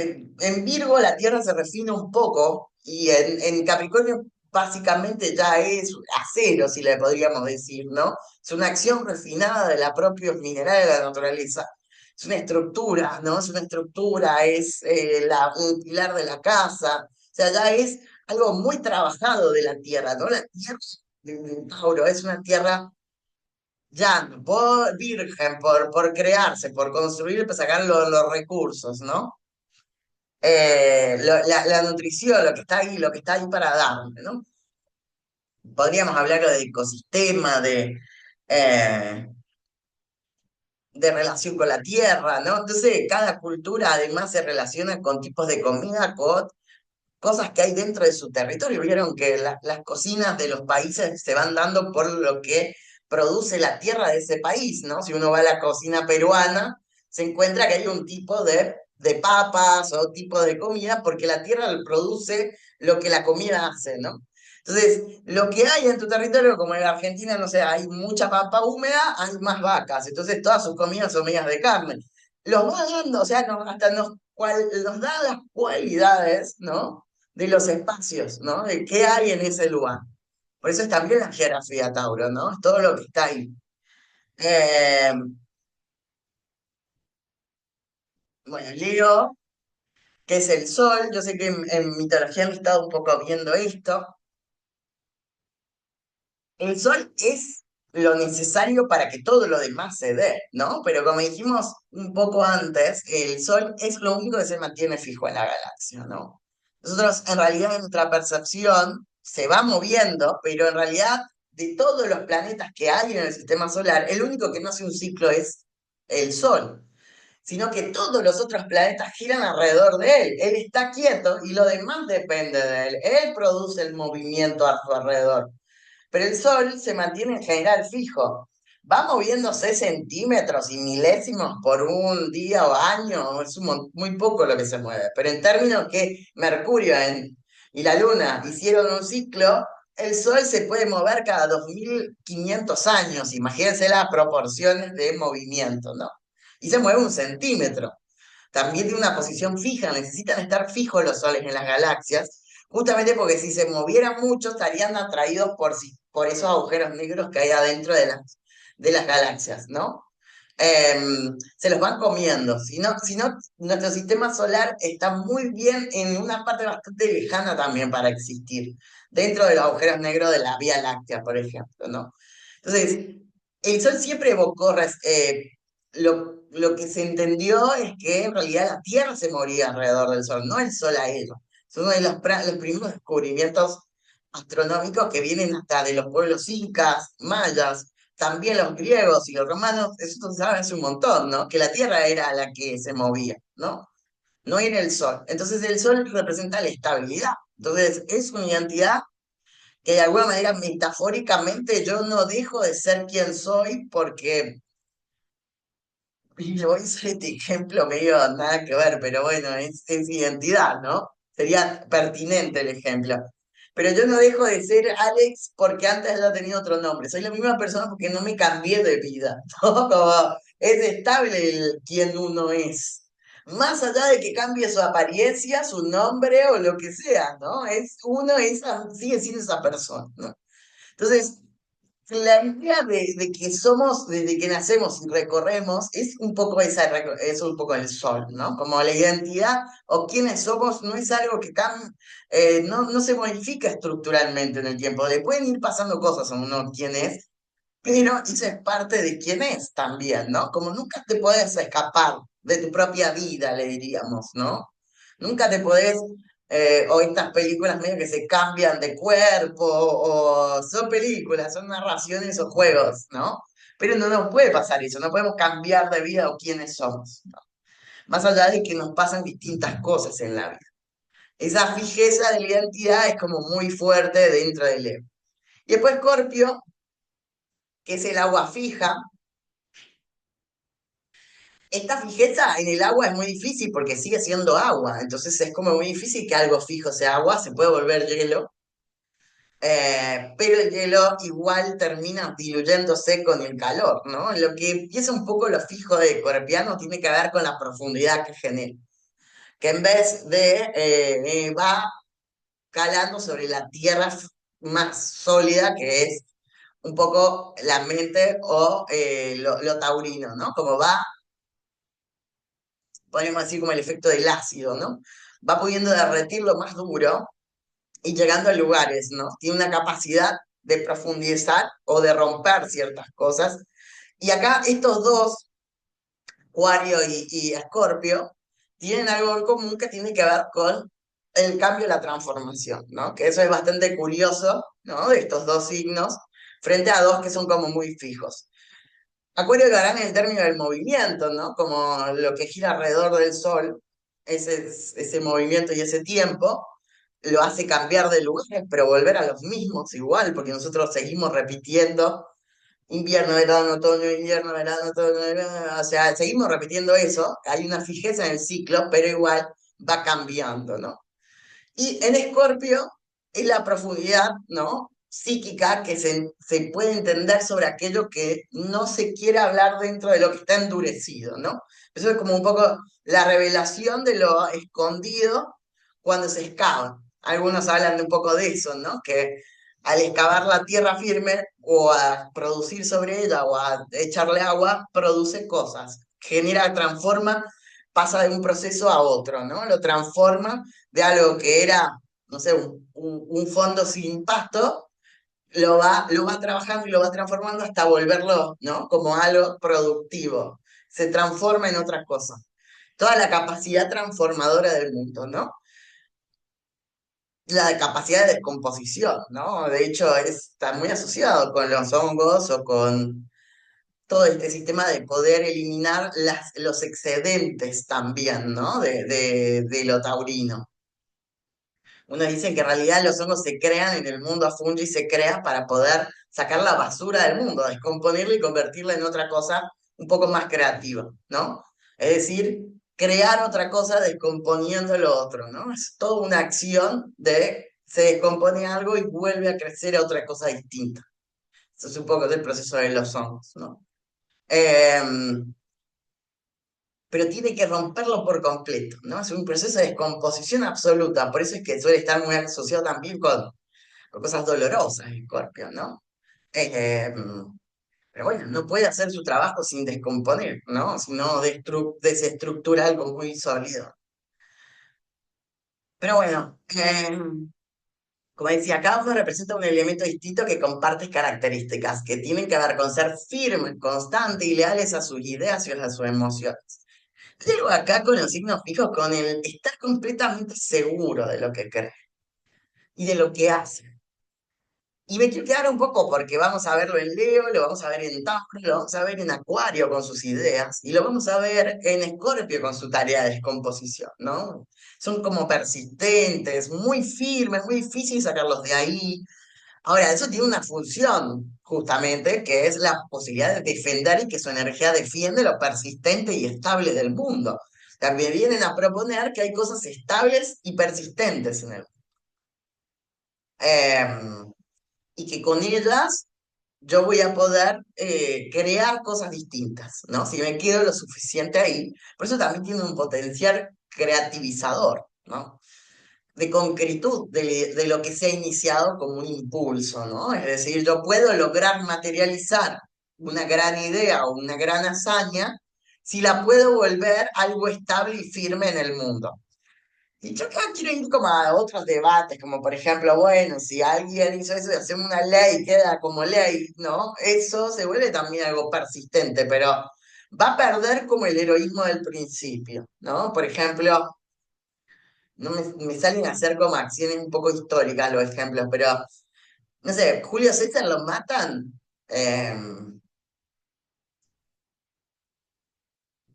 en Virgo la tierra se refina un poco y en Capricornio básicamente ya es acero, si le podríamos decir, ¿no? Es una acción refinada de la propios minerales de la naturaleza. Es una estructura, ¿no? Es una estructura, es un pilar de la casa. O sea, ya es algo muy trabajado de la tierra, ¿no? La tierra de Tauro es una tierra ya por virgen, por crearse, por construir, para sacar los recursos, ¿no? La nutrición, lo que está ahí para darle, ¿no? Podríamos hablar de ecosistema, eh, de relación con la tierra, ¿no? Entonces, cada cultura además se relaciona con tipos de comida, con cosas que hay dentro de su territorio. Vieron que las cocinas de los países se van dando por lo que produce la tierra de ese país, ¿no? Si uno va a la cocina peruana, se encuentra que hay un tipo de papas o tipo de comida porque la tierra produce lo que la comida hace, ¿no? Entonces, lo que hay en tu territorio, como en Argentina, no sé, hay mucha pampa húmeda, hay más vacas, entonces todas sus comidas son medias de carne. Los va dando, o sea, hasta nos da las cualidades, ¿no? De los espacios, ¿no? De qué hay en ese lugar. Por eso es también la geografía, Tauro, ¿no? Es todo lo que está ahí. Eh, bueno, Leo, que es el sol, yo sé que en mitología han estado un poco viendo esto. El sol es lo necesario para que todo lo demás se dé, ¿no? Pero como dijimos un poco antes, el sol es lo único que se mantiene fijo en la galaxia, ¿no? Nosotros, en realidad, nuestra percepción se va moviendo, pero en realidad, de todos los planetas que hay en el sistema solar, el único que no hace un ciclo es el sol, sino que todos los otros planetas giran alrededor de él. Él está quieto y lo demás depende de él. Él produce el movimiento a su alrededor. Pero el Sol se mantiene en general fijo. Va moviéndose centímetros y milésimos por un día o año, es muy poco lo que se mueve. Pero en términos que Mercurio y la Luna hicieron un ciclo, el Sol se puede mover cada 2500 años. Imagínense las proporciones de movimiento, ¿no? Y se mueve un centímetro. También tiene una posición fija, necesitan estar fijos los soles en las galaxias, justamente porque si se movieran mucho estarían atraídos por esos agujeros negros que hay adentro de las galaxias, ¿no? Se los van comiendo. Si no, nuestro sistema solar está muy bien en una parte bastante lejana también para existir, dentro de los agujeros negros de la Vía Láctea, por ejemplo, ¿no? Entonces, el Sol siempre evocó lo que se entendió es que en realidad la Tierra se movía alrededor del Sol, no el Sol a él. Es uno de los primeros descubrimientos astronómicos que vienen hasta de los pueblos incas, mayas, también los griegos y los romanos, eso se sabe hace un montón, ¿no? Que la Tierra era la que se movía, ¿no? No era el Sol. Entonces el Sol representa la estabilidad. Entonces es una identidad que de alguna manera metafóricamente yo no dejo de ser quien soy porque y yo hice este ejemplo medio nada que ver, pero bueno, es identidad, ¿no? Sería pertinente el ejemplo. Pero yo no dejo de ser Alex porque antes yo tenía otro nombre. Soy la misma persona porque no me cambié de vida, ¿no? Como es estable quien uno es. Más allá de que cambie su apariencia, su nombre o lo que sea, ¿no? Sigue siendo esa persona, ¿no? Entonces, la idea de que somos, desde que nacemos y recorremos, es un poco es un poco el sol, ¿no? Como la identidad o quiénes somos no es algo que no se modifica estructuralmente en el tiempo. Le pueden ir pasando cosas a uno quién es, pero eso es parte de quién es también, ¿no? Como nunca te puedes escapar de tu propia vida, le diríamos, ¿no? Nunca te podés, o estas películas medio que se cambian de cuerpo, o son películas, son narraciones o juegos, ¿no? Pero no nos puede pasar eso, no podemos cambiar de vida o quiénes somos, ¿no? Más allá de que nos pasan distintas cosas en la vida. Esa fijeza de la identidad es como muy fuerte dentro del ego. Y después Scorpio, que es el agua fija. Esta fijeza en el agua es muy difícil porque sigue siendo agua, entonces es como muy difícil que algo fijo sea agua, se puede volver hielo, pero el hielo igual termina diluyéndose con el calor, ¿no? Lo que empieza un poco lo fijo de Escorpiano tiene que ver con la profundidad que genera, que en vez de va calando sobre la tierra más sólida, que es un poco la mente o lo taurino, ¿no? Como va podríamos decir como el efecto del ácido, ¿no? Va pudiendo derretir lo más duro y llegando a lugares, ¿no? Tiene una capacidad de profundizar o de romper ciertas cosas. Y acá estos dos, Acuario y Escorpio, tienen algo en común que tiene que ver con el cambio y la transformación, ¿no? Que eso es bastante curioso, ¿no? De estos dos signos, frente a dos que son como muy fijos. Acuario lo harán en el término del movimiento, ¿no? Como lo que gira alrededor del Sol, ese movimiento y ese tiempo, lo hace cambiar de lugares, pero volver a los mismos igual, porque nosotros seguimos repitiendo invierno, verano, otoño, invierno, verano, otoño, o sea, seguimos repitiendo eso, hay una fijeza en el ciclo, pero igual va cambiando, ¿no? Y en Escorpio es la profundidad, ¿no? Psíquica que se puede entender sobre aquello que no se quiere hablar dentro de lo que está endurecido, ¿no? Eso es como un poco la revelación de lo escondido cuando se excava. Algunos hablan de un poco de eso, ¿no? Que al excavar la tierra firme o a producir sobre ella o a echarle agua, produce cosas, genera, transforma, pasa de un proceso a otro, ¿no? Lo transforma de algo que era, no sé, un fondo sin pasto, lo va trabajando y lo va transformando hasta volverlo, ¿no? Como algo productivo. Se transforma en otras cosas. Toda la capacidad transformadora del mundo, ¿no? La capacidad de descomposición, ¿no? De hecho, está muy asociado con los hongos o con todo este sistema de poder eliminar los excedentes también, ¿no? De lo taurino. Uno dice que en realidad los hongos se crean en el mundo, a fungi se crea para poder sacar la basura del mundo, descomponerla y convertirla en otra cosa un poco más creativa, ¿no? Es decir, crear otra cosa descomponiendo lo otro, ¿no? Es toda una acción de se descompone algo y vuelve a crecer a otra cosa distinta. Eso es un poco del proceso de los hongos, ¿no? Pero tiene que romperlo por completo, ¿no? Es un proceso de descomposición absoluta, por eso es que suele estar muy asociado también con cosas dolorosas, Scorpio, ¿no? Eh, pero bueno, no puede hacer su trabajo sin descomponer, ¿no? Si no desestructura algo muy sólido. Pero bueno, como decía, cada uno representa un elemento distinto que comparte características que tienen que ver con ser firmes, constantes y leales a sus ideas y a sus emociones. Llego acá con los signos fijos, con el estar completamente seguro de lo que cree y de lo que hace. Y me quiero quedar un poco porque vamos a verlo en Leo, lo vamos a ver en Tauro, lo vamos a ver en Acuario con sus ideas y lo vamos a ver en Escorpio con su tarea de descomposición, ¿no? Son como persistentes, muy firmes, muy difícil sacarlos de ahí. Ahora, eso tiene una función, justamente, que es la posibilidad de defender y que su energía defiende lo persistente y estable del mundo. También vienen a proponer que hay cosas estables y persistentes en el mundo. Y que con ellas yo voy a poder crear cosas distintas, ¿no? Si me quedo lo suficiente ahí. Por eso también tiene un potencial creativizador, ¿no? De concretud de lo que se ha iniciado como un impulso, ¿no? Es decir, yo puedo lograr materializar una gran idea o una gran hazaña si la puedo volver algo estable y firme en el mundo. Y yo acá quiero ir como a otros debates, como por ejemplo, bueno, si alguien hizo eso y hacemos una ley, queda como ley, ¿no? Eso se vuelve también algo persistente, pero va a perder como el heroísmo del principio, ¿no? Por ejemplo, no me salen a hacer como acciones un poco históricas los ejemplos, pero no sé, Julio César lo matan eh,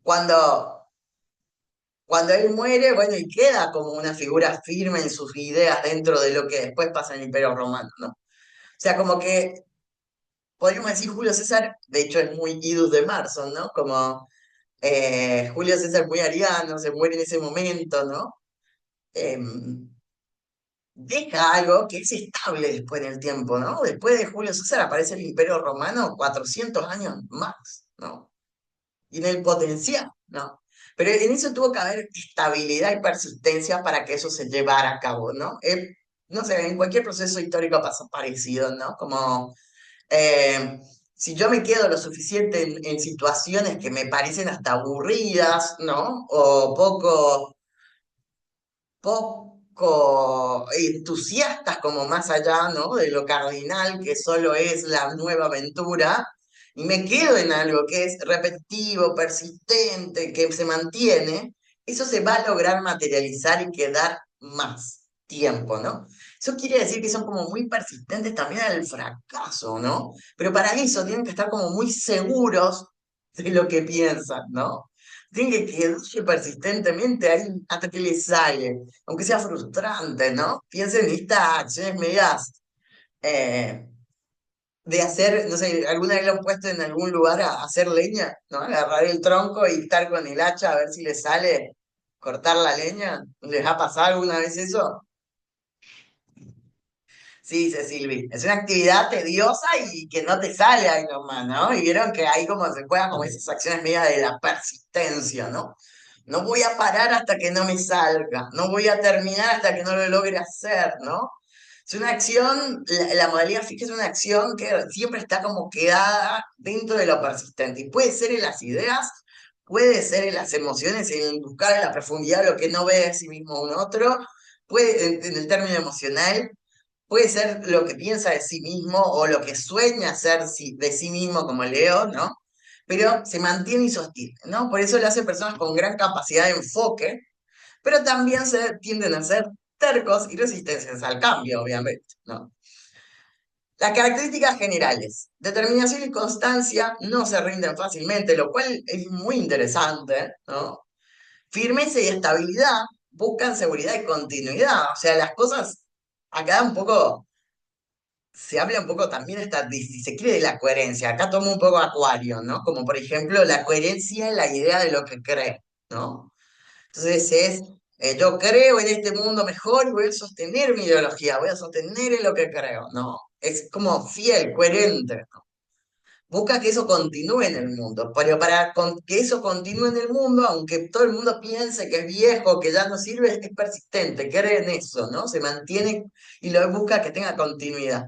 cuando, cuando él muere, bueno, y queda como una figura firme en sus ideas dentro de lo que después pasa en el Imperio Romano, ¿no? O sea, como que podríamos decir Julio César, de hecho es muy idus de Marson, ¿no? Como Julio César muy ariano, se muere en ese momento, ¿no? Em, Deja algo que es estable después en el tiempo, ¿no? Después de Julio César aparece el Imperio Romano 400 años más, ¿no? Y en el potencial, ¿no? Pero en eso tuvo que haber estabilidad y persistencia para que eso se llevara a cabo, ¿no? No sé, en cualquier proceso histórico pasa parecido, ¿no? Como eh, si yo me quedo lo suficiente en situaciones que me parecen hasta aburridas, ¿no? O poco entusiastas como más allá, ¿no? De lo cardinal que solo es la nueva aventura, y me quedo en algo que es repetitivo, persistente, que se mantiene, eso se va a lograr materializar y quedar más tiempo, ¿no? Eso quiere decir que son como muy persistentes también al fracaso, ¿no? Pero para eso tienen que estar como muy seguros de lo que piensan, ¿no? Tienen que quedarse persistentemente ahí hasta que les sale aunque sea frustrante, ¿no? Piensen en estas acciones medias, eh, de hacer, no sé, alguna vez lo han puesto en algún lugar a hacer leña, ¿no? Agarrar el tronco y estar con el hacha a ver si le sale cortar la leña. ¿Les ha pasado alguna vez eso? Sí, dice Silvi, es una actividad tediosa y que no te sale ahí nomás, ¿no? Y vieron que ahí como se juegan como esas acciones medias de la persistencia, ¿no? No voy a parar hasta que no me salga, no voy a terminar hasta que no lo logre hacer, ¿no? Es una acción, la modalidad fija es una acción que siempre está como quedada dentro de lo persistente. Y puede ser en las ideas, puede ser en las emociones, en buscar en la profundidad lo que no ve de sí mismo un otro, puede en el término emocional, puede ser lo que piensa de sí mismo o lo que sueña ser de sí mismo como Leo, ¿no? Pero se mantiene y sostiene, ¿no? Por eso lo hacen personas con gran capacidad de enfoque, pero también tienden a ser tercos y resistentes al cambio, obviamente, ¿no? Las características generales. Determinación y constancia no se rinden fácilmente, lo cual es muy interesante, ¿no? Firmeza y estabilidad buscan seguridad y continuidad. O sea, las cosas acá un poco se habla un poco también hasta, si se quiere, de la coherencia. Acá tomo un poco Acuario, ¿no? Como por ejemplo la coherencia en la idea de lo que cree, ¿no? Entonces yo creo en este mundo mejor y voy a sostener mi ideología, voy a sostener en lo que creo, ¿no? Es como fiel, coherente, ¿no? Busca que eso continúe en el mundo, pero para que eso continúe en el mundo, aunque todo el mundo piense que es viejo, que ya no sirve, es persistente, cree en eso, ¿no? Se mantiene y lo busca que tenga continuidad.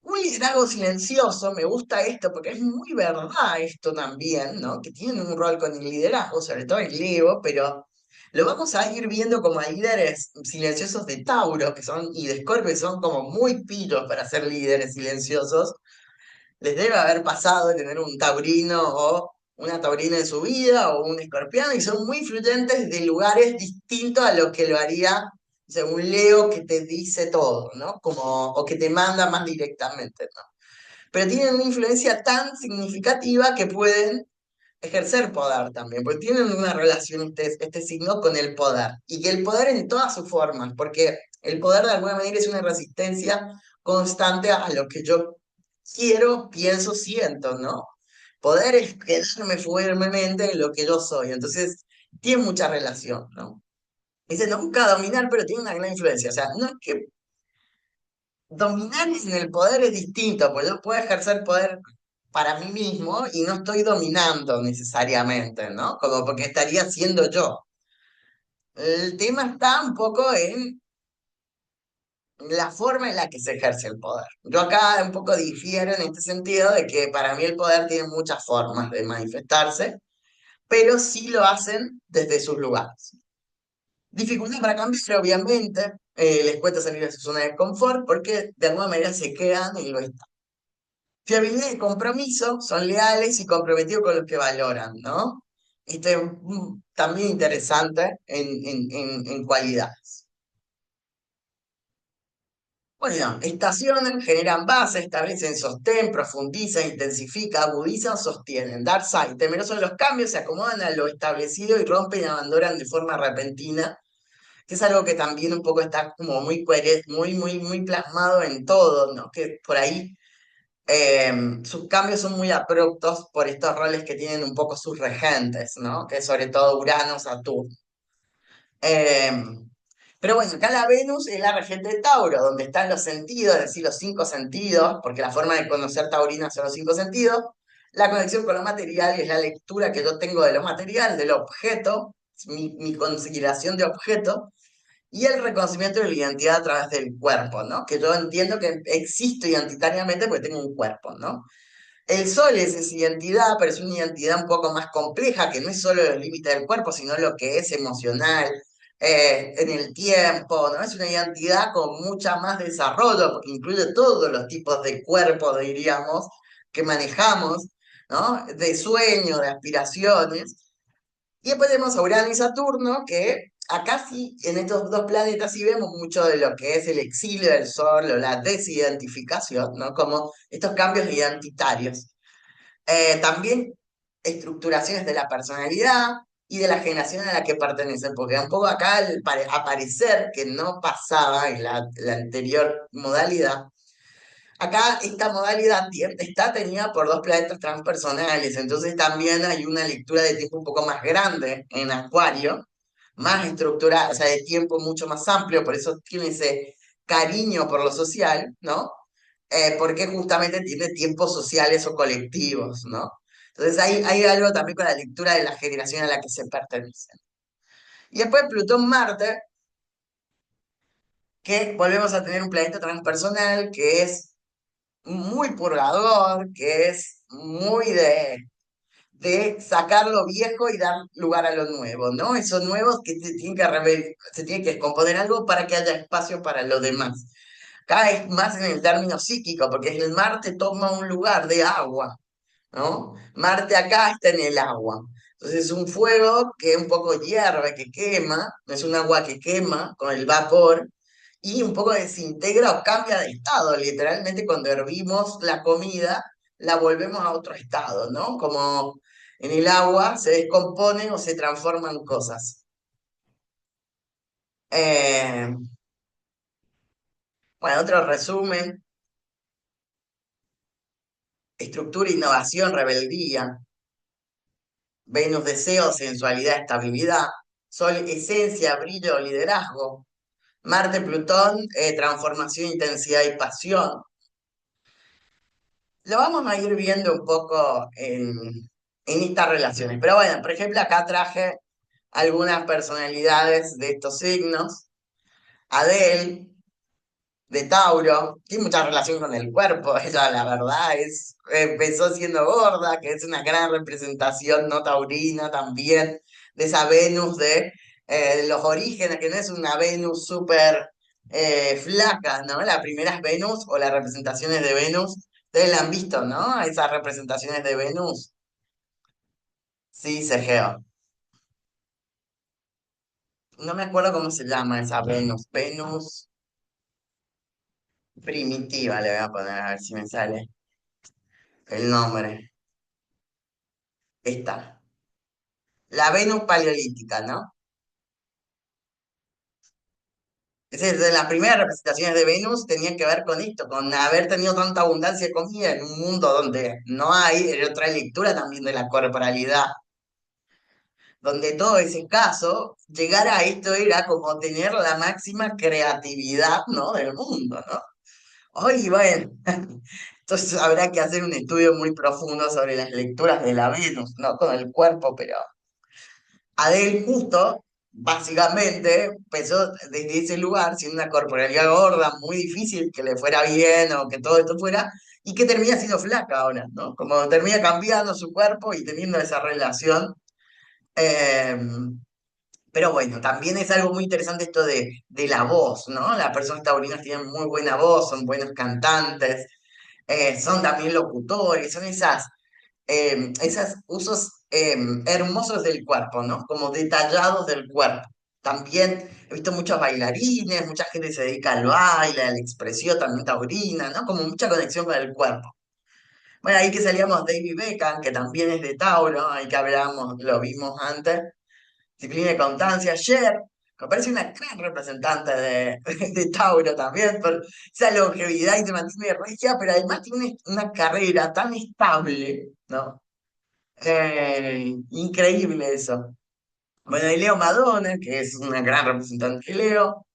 Un liderazgo silencioso, me gusta esto porque es muy verdad esto también, ¿no? Que tienen un rol con el liderazgo, sobre todo el Leo, pero lo vamos a ir viendo como a líderes silenciosos de Tauro, que son, y de Escorpio, que son como muy piros para ser líderes silenciosos. Les debe haber pasado de tener un taurino o una taurina en su vida o un escorpiano y son muy influyentes de lugares distintos a lo que lo haría según Leo que te dice todo, ¿no? Como, o que te manda más directamente, ¿no? Pero tienen una influencia tan significativa que pueden ejercer poder también, porque tienen una relación este signo con el poder, y que el poder en todas sus formas, porque el poder de alguna manera es una resistencia constante a lo que yo quiero, pienso, siento, ¿no? Poder es quedarme firmemente en lo que yo soy, entonces tiene mucha relación, ¿no? Dice, no busca dominar, pero tiene una gran influencia, o sea, no es que dominar en el poder es distinto, porque yo puedo ejercer poder para mí mismo y no estoy dominando necesariamente, ¿no? Como porque estaría siendo yo. El tema está un poco en la forma en la que se ejerce el poder. Yo acá un poco difiero en este sentido de que para mí el poder tiene muchas formas de manifestarse, pero sí lo hacen desde sus lugares. Dificultad para cambiar, obviamente, les cuesta salir de su zona de confort porque de alguna manera se quedan y lo están. Fiabilidad y compromiso, son leales y comprometidos con lo que valoran, ¿no? Esto es también interesante en cualidades. Bueno, estacionan, generan base, establecen sostén, profundizan, intensifican, agudizan, sostienen. Dark side, temerosos de los cambios, se acomodan a lo establecido y rompen y abandonan de forma repentina, que es algo que también un poco está como muy coherente, muy plasmado en todo, ¿no? Que por ahí sus cambios son muy abruptos por estos roles que tienen un poco sus regentes, ¿no? Que es sobre todo Urano, Saturno. Eh, pero bueno, acá la Venus es la regente de Tauro, donde están los sentidos, es decir, los cinco sentidos, porque la forma de conocer taurina son los cinco sentidos. La conexión con lo material es la lectura que yo tengo de lo material, del objeto, mi consideración de objeto, y el reconocimiento de la identidad a través del cuerpo, ¿no? Que yo entiendo que existo identitariamente porque tengo un cuerpo, ¿no? El sol es esa identidad, pero es una identidad un poco más compleja, que no es solo los límites del cuerpo, sino lo que es emocional, en el tiempo, ¿no? Es una identidad con mucha más desarrollo, porque incluye todos los tipos de cuerpo, diríamos, que manejamos, ¿no? De sueño, de aspiraciones. Y después tenemos a Urano y Saturno, que acá sí, en estos dos planetas sí vemos mucho de lo que es el exilio del Sol o la desidentificación, ¿no? Como estos cambios identitarios. También estructuraciones de la personalidad y de la generación a la que pertenecen, porque un poco acá al aparecer, que no pasaba en la anterior modalidad, Acá esta modalidad está tenida por dos planetas transpersonales, entonces también hay una lectura de tiempo un poco más grande en Acuario, más estructurada, o sea, de tiempo mucho más amplio, por eso tiene ese cariño por lo social, ¿no? Porque justamente tiene tiempos sociales o colectivos, ¿no? Entonces hay algo también con la lectura de la generación a la que se pertenece. Y después Plutón-Marte, que volvemos a tener un planeta transpersonal que es muy purgador, que es muy de sacar lo viejo y dar lugar a lo nuevo, ¿no? Esos nuevos que se tiene que descomponer algo para que haya espacio para lo demás. Acá es más en el término psíquico, porque el Marte toma un lugar de agua, ¿no? Marte acá está en el agua. Entonces es un fuego que un poco hierve, que quema, no es un agua que quema con el vapor, y un poco desintegra o cambia de estado. Literalmente cuando hervimos la comida, la volvemos a otro estado, ¿no? Como en el agua se descomponen o se transforman cosas. Eh, bueno, otro resumen, estructura, innovación, rebeldía. Venus, deseo, sensualidad, estabilidad. Sol, esencia, brillo, liderazgo. Marte, Plutón, transformación, intensidad y pasión. Lo vamos a ir viendo un poco en estas relaciones. Pero bueno, por ejemplo, acá traje algunas personalidades de estos signos. Adele, de Tauro, tiene mucha relación con el cuerpo, ella la verdad empezó siendo gorda, que es una gran representación no taurina también, de esa Venus de los orígenes, que no es una Venus súper flaca, ¿no? Las primeras Venus o las representaciones de Venus, ustedes la han visto, ¿no? Esas representaciones de Venus. Sí, Segeo. No me acuerdo cómo se llama esa Venus. Venus primitiva, le voy a poner a ver si me sale el nombre. Esta. La Venus paleolítica, ¿no? Es decir, de las primeras representaciones de Venus tenían que ver con esto, con haber tenido tanta abundancia de comida en un mundo donde no hay, era otra lectura también de la corporalidad, donde todo es escaso, llegar a esto era como tener la máxima creatividad, ¿no? Del mundo, ¿no? Hoy, bueno, entonces habrá que hacer un estudio muy profundo sobre las lecturas de la Venus, no con el cuerpo, pero Adele justo, básicamente, empezó desde ese lugar, siendo una corporalidad gorda, muy difícil que le fuera bien o que todo esto fuera, y que termina siendo flaca ahora, ¿no? Como termina cambiando su cuerpo y teniendo esa relación. eh, pero bueno, también es algo muy interesante esto de la voz, ¿no? Las personas taurinas tienen muy buena voz, son buenos cantantes, son también locutores, son esos usos hermosos del cuerpo, ¿no? Como detallados del cuerpo. También he visto muchos bailarines, mucha gente se dedica al baile, a la expresión también taurina, ¿no? Como mucha conexión con el cuerpo. Bueno, ahí que salíamos David Beckham, que también es de Tauro, ahí que hablábamos, lo vimos antes. Disciplina y constancia, ayer, me parece una gran representante de Tauro también, por esa longevidad y se mantiene regia, pero además tiene una carrera tan estable, ¿no? Increíble eso. Bueno, y Leo Madonna, que es una gran representante de Leo,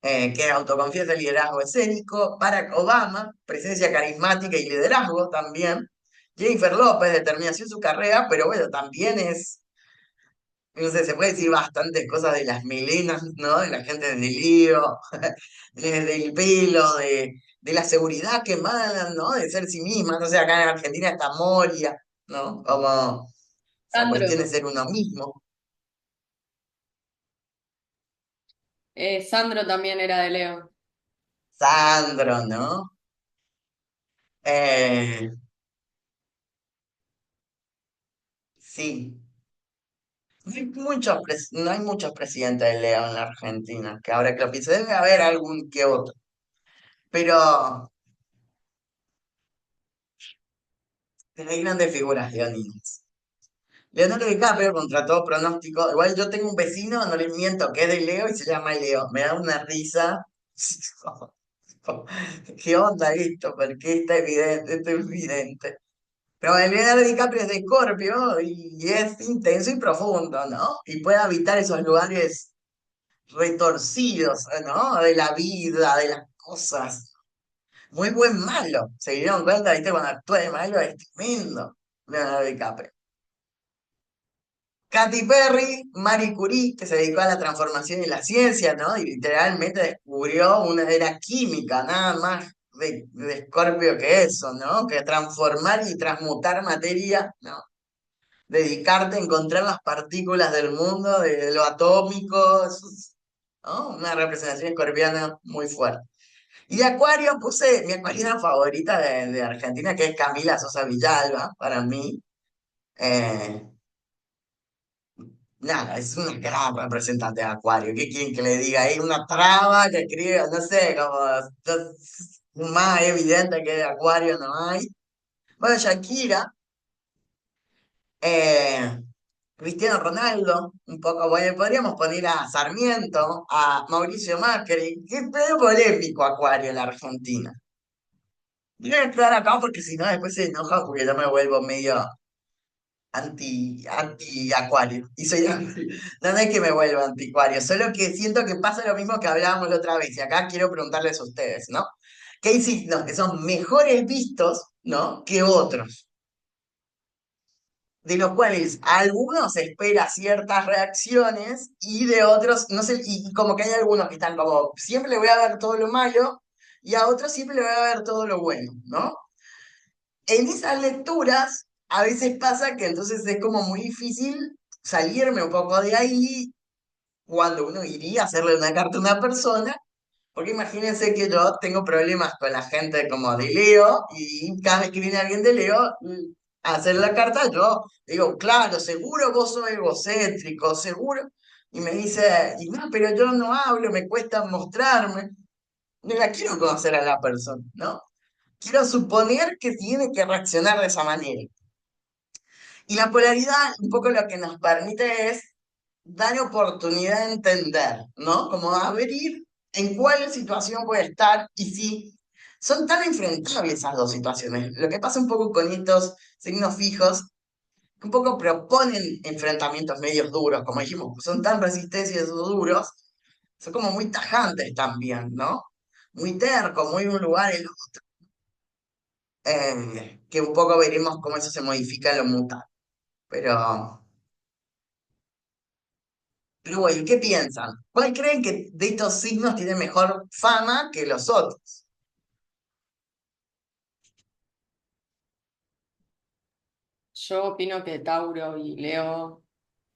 que autoconfianza, liderazgo escénico. Barack Obama, presencia carismática y liderazgo también. Jennifer López, determinación su carrera, pero bueno, también no sé, se puede decir bastantes cosas de las melenas, ¿no? De la gente de lío, del pelo, de la seguridad que emanan, ¿no? De ser sí misma. No sé, acá en Argentina está Moria, ¿no? Como esa cuestión de Sandro. ser uno mismo. Sandro también era de Leo. Sandro, ¿no? Eh, sí. No hay muchos presidentes de Leo en la Argentina, que ahora que lo pienso, debe haber algún que otro. Pero hay grandes figuras leoninas. Leonardo DiCaprio, contra todo pronóstico. Igual yo tengo un vecino, no les miento, que es de Leo y se llama Leo. Me da una risa. ¿Qué onda esto? ¿Por qué está evidente? Esto es evidente. Pero el Leonardo DiCaprio es de Escorpio y es intenso y profundo, ¿no? Y puede habitar esos lugares retorcidos, ¿no? De la vida, de las cosas. Muy buen malo. Se dieron cuenta, ¿viste? Cuando actúa de malo es tremendo. Leonardo DiCaprio. Katy Perry, Marie Curie, que se dedicó a la transformación y la ciencia, ¿no? Y literalmente descubrió una era química, nada más de Escorpio que eso, ¿no? Que transformar y transmutar materia, ¿no? Dedicarte a encontrar las partículas del mundo, de lo atómico, eso es, ¿no? Una representación escorpiana muy fuerte. Y de Acuario puse mi acuariana favorita de Argentina, que es Camila Sosa Villalba, para mí. Eh, Nada, es una gran representante de Acuario. ¿Qué quieren que le diga? Hay una traba que escribe, no sé, más evidente que de Acuario no hay. Bueno, Shakira, eh, Cristiano Ronaldo, un poco, bueno, podríamos poner a Sarmiento, a Mauricio Macri, qué pedo polémico Acuario en la Argentina. Voy a estar acá porque si no después se enoja porque yo me vuelvo medio anti acuario. Y soy no es que me vuelva anti acuario, solo que siento que pasa lo mismo que hablábamos la otra vez. Y acá quiero preguntarles a ustedes, ¿no? Que hay signos que son mejores vistos, ¿no? Que otros. De los cuales a algunos se espera ciertas reacciones y de otros, no sé, y como que hay algunos que están como, siempre le voy a ver todo lo malo y a otros siempre le voy a ver todo lo bueno, ¿no? En esas lecturas a veces pasa que entonces es como muy difícil salirme un poco de ahí cuando uno iría a hacerle una carta a una persona, porque imagínense que yo tengo problemas con la gente como de Leo y cada vez que viene alguien de Leo a hacer la carta, yo digo, claro, seguro vos sos egocéntrico, seguro. Y me dice, y no, pero yo no hablo, me cuesta mostrarme. No la quiero conocer a la persona, ¿no? Quiero suponer que tiene que reaccionar de esa manera. Y la polaridad, un poco lo que nos permite es dar oportunidad de entender, ¿no? Como abrir en cuál situación puede estar y si son tan enfrentables esas dos situaciones. Lo que pasa un poco con estos signos fijos, que un poco proponen enfrentamientos medios duros, como dijimos, son tan resistentes o duros, son como muy tajantes también, ¿no? Muy tercos, muy un lugar el otro. Que un poco veremos cómo eso se modifica en lo muta. Pero bueno, ¿qué piensan? ¿Cuál creen que de estos signos tiene mejor fama que los otros? Yo opino que Tauro y Leo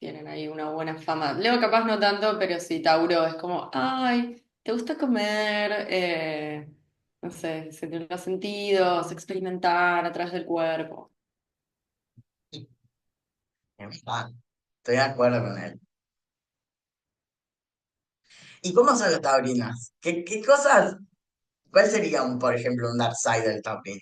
tienen ahí una buena fama. Leo capaz no tanto, pero sí, Tauro es como, ay, ¿te gusta comer? No sé, sentir los sentidos, experimentar a través del cuerpo. Ah, estoy de acuerdo con él. ¿Y cómo son los taurinos? ¿Qué cosas? ¿Cuál sería, por ejemplo, un dark side del taurino?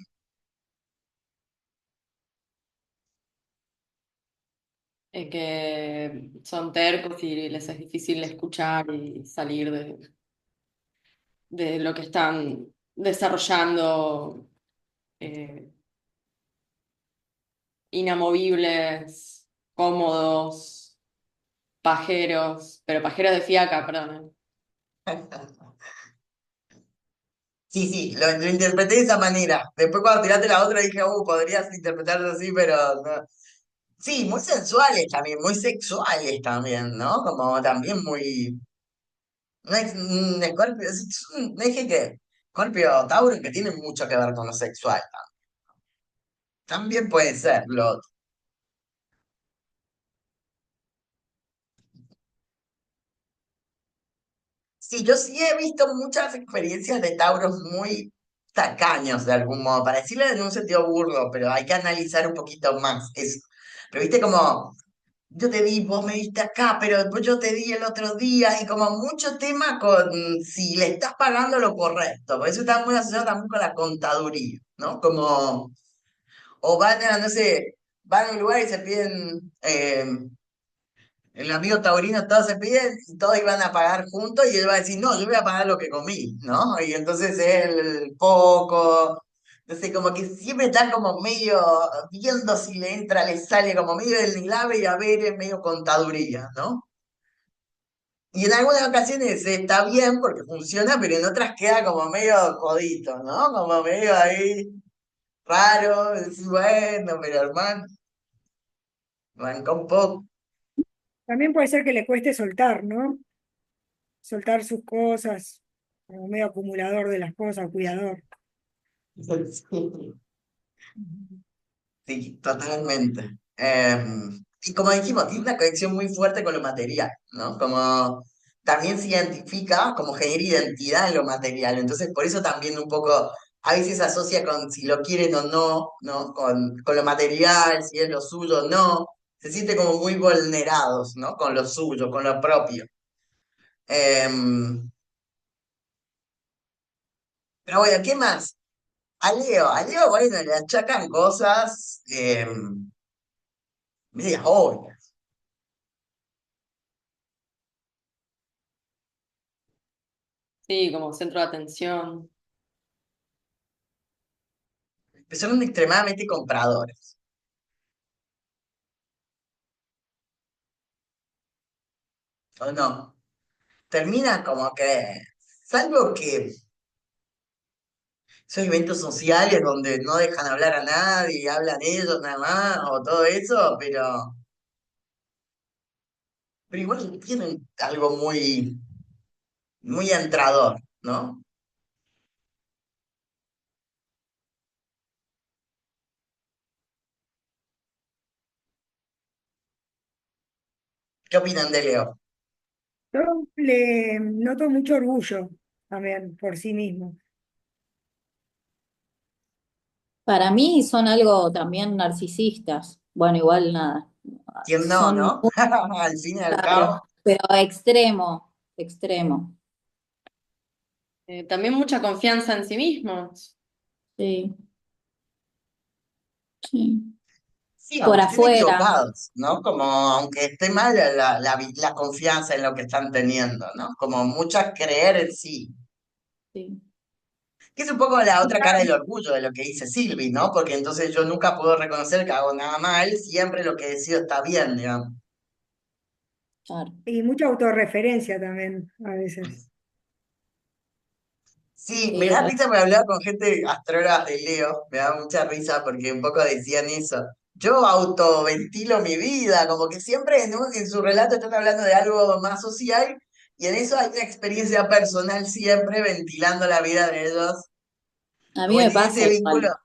Que son tercos y les es difícil escuchar y salir de lo que están desarrollando, eh, inamovibles, cómodos, pajeros, pero pajeros de fiaca, perdón. Sí, sí, lo interpreté de esa manera. Después cuando tiraste la otra dije, podrías interpretarlo así, pero no. Sí, muy sensuales también, muy sexuales también, ¿no? Como también muy... No es un Escorpio, es un eje que... Escorpio Tauro que tiene mucho que ver con lo sexual. También puede ser lo otro. Sí, yo sí he visto muchas experiencias de Tauros muy tacaños de algún modo, para decirlo en un sentido burdo, pero hay que analizar un poquito más eso. Pero viste como, yo te di, vos me diste acá, pero después yo te di el otro día, y como mucho tema con si le estás pagando lo correcto, por eso está muy asociado también con la contaduría, ¿no? Como, o van a, no sé, van a un lugar y se piden El amigo taurino, todos se piden y todos iban a pagar juntos y él va a decir, no, yo voy a pagar lo que comí, ¿no? Y entonces él poco, no sé, como que siempre están como medio viendo si le entra, le sale como medio del nilabe y a ver, es medio contaduría, ¿no? Y en algunas ocasiones está bien porque funciona, pero en otras queda como medio codito, ¿no? Como medio ahí raro, decís, bueno, pero hermano, banca un poco. También puede ser que le cueste soltar, ¿no? Soltar sus cosas, como medio acumulador de las cosas, cuidador. Sí, totalmente. Y como dijimos, tiene una conexión muy fuerte con lo material, ¿no? Como también se identifica, como genera identidad en lo material. Entonces, por eso también un poco, a veces se asocia con si lo quieren o no, ¿no? Con lo material, si es lo suyo o no. Se siente como muy vulnerados, ¿no? Con lo suyo, con lo propio. Em, pero bueno, ¿qué más? A Leo, bueno, le achacan cosas medias obvias. Sí, como centro de atención. Son extremadamente compradores, ¿o no? Termina como que, salvo que son eventos sociales donde no dejan hablar a nadie, hablan ellos nada más, o todo eso, pero igual tienen algo muy, muy entrador, ¿no? ¿Qué opinan de Leo? Yo le noto mucho orgullo también por sí mismo. Para mí son algo también narcisistas. Bueno, igual nada. ¿Quién no, Son no? muy Al fin y al caros, cabo. pero extremo, extremo. También mucha confianza en sí mismos. Sí, sí. Sí, Por aunque estén afuera, equivocados, ¿no? Como aunque esté mal la confianza en lo que están teniendo, ¿no? Como muchas creer en sí. sí. Que es un poco la otra cara del orgullo de lo que dice Silvi, ¿no? Porque entonces yo nunca puedo reconocer que hago nada mal, siempre lo que decido está bien, digamos. Claro. Y mucha autorreferencia también, a veces. Sí, me Sí, da risa, me hablaba con gente astrólogas de Leo, me da mucha risa porque un poco decían eso. Yo autoventilo mi vida, como que siempre en su relato están hablando de algo más social y en eso hay una experiencia personal siempre ventilando la vida de ellos. a mí Como en me pasa ese vínculo. igual.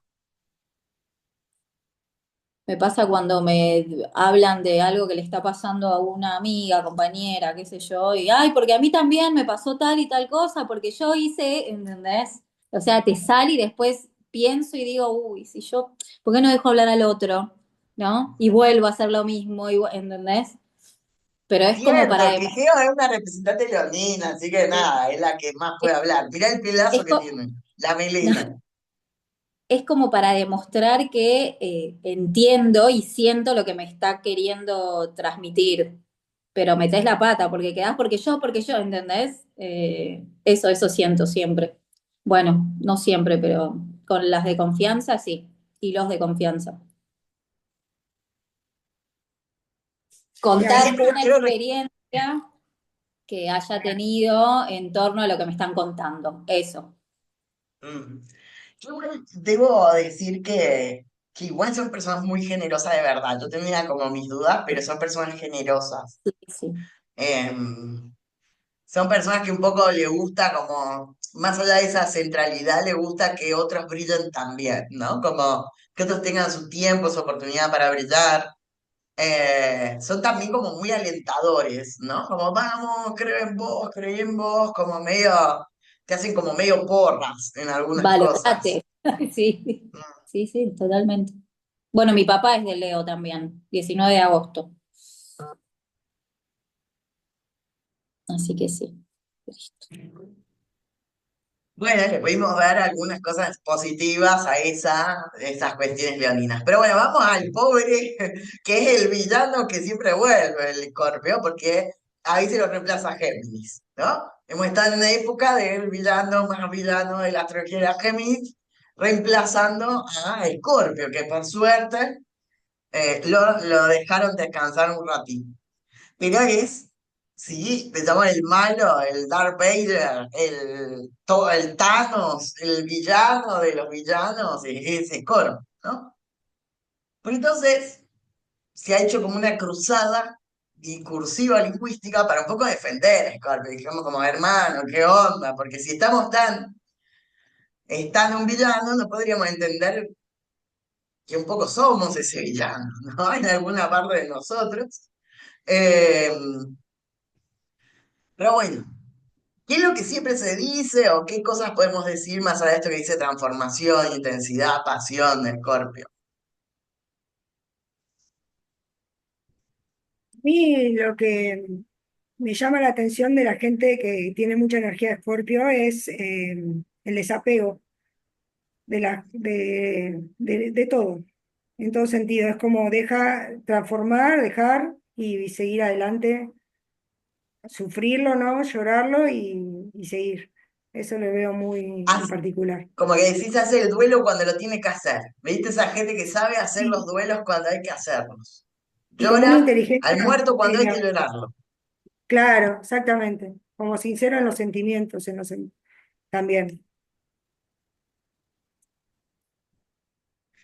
Me pasa cuando me hablan de algo que le está pasando a una amiga, compañera, qué sé yo, y ay, porque a mí también me pasó tal y tal cosa, porque yo hice, ¿entendés? O sea, te sale y después pienso y digo, uy, si yo, ¿por qué no dejo hablar al otro? ¿No? Y vuelvo a hacer lo mismo, ¿entendés? Pero es como para Cierto, que demostrar, Geo es una representante leonina, así que nada, es la que más puede hablar. Mirá el pelazo es, que tiene, la melena. es como para demostrar que entiendo y siento lo que me está queriendo transmitir, pero metés la pata porque quedás porque yo, ¿entendés? Eso siento siempre. Bueno, no siempre, pero con las de confianza sí, y los de confianza. Y Contar siempre una quiero experiencia que haya tenido en torno a lo que me están contando, eso. Mm. Yo igual debo decir que igual son personas muy generosas de verdad. Yo tenía como mis dudas, pero son personas generosas. Sí, sí. Em, Son personas que un poco le gusta como, más allá de esa centralidad, le gusta que otros brillen también, ¿no? Como que otros tengan su tiempo, su oportunidad para brillar. Son también como muy alentadores, ¿no? Como vamos, creo en vos, como medio, te hacen como medio porras en algunas cosas. Valorate. Sí, sí, sí, totalmente. Bueno, mi papá es de Leo también, 19 de agosto. Así que sí. Listo. Bueno, le pudimos ver algunas cosas positivas a esas cuestiones leoninas. Pero bueno, vamos al pobre, que es el villano que siempre vuelve, el Escorpio, porque ahí se lo reemplaza Géminis, ¿no? Hemos estado en una época del villano más villano de la astrología de Géminis, reemplazando a Escorpio, que por suerte lo dejaron descansar un ratito. Pero sí, le llaman el malo, el Darth Vader, el Thanos, el villano de los villanos, es Scorpio, ¿no? Pues entonces se ha hecho como una cruzada discursiva lingüística para un poco defender a Scorpio. Dijimos como, hermano, ¿qué onda? Porque si estamos tan un villano, no podríamos entender que un poco somos ese villano, ¿no? En alguna parte de nosotros. Eh, pero bueno. ¿Qué es lo que siempre se dice o qué cosas podemos decir más allá de esto que dice transformación, intensidad, pasión de Escorpio? A mí lo que me llama la atención de la gente que tiene mucha energía de Escorpio es el desapego de todo, en todo sentido. Es como transformar, dejar y seguir adelante, sufrirlo, ¿no? Llorarlo y seguir. Eso lo veo muy en Haz- particular. Como que decís, hace el duelo cuando lo tiene que hacer. ¿Viste esa gente que sabe hacer los Sí, duelos cuando hay que hacerlos? y como una Llora al inteligencia, muerto cuando hay que llorarlo. claro, exactamente, como sincero en los sentimientos, también.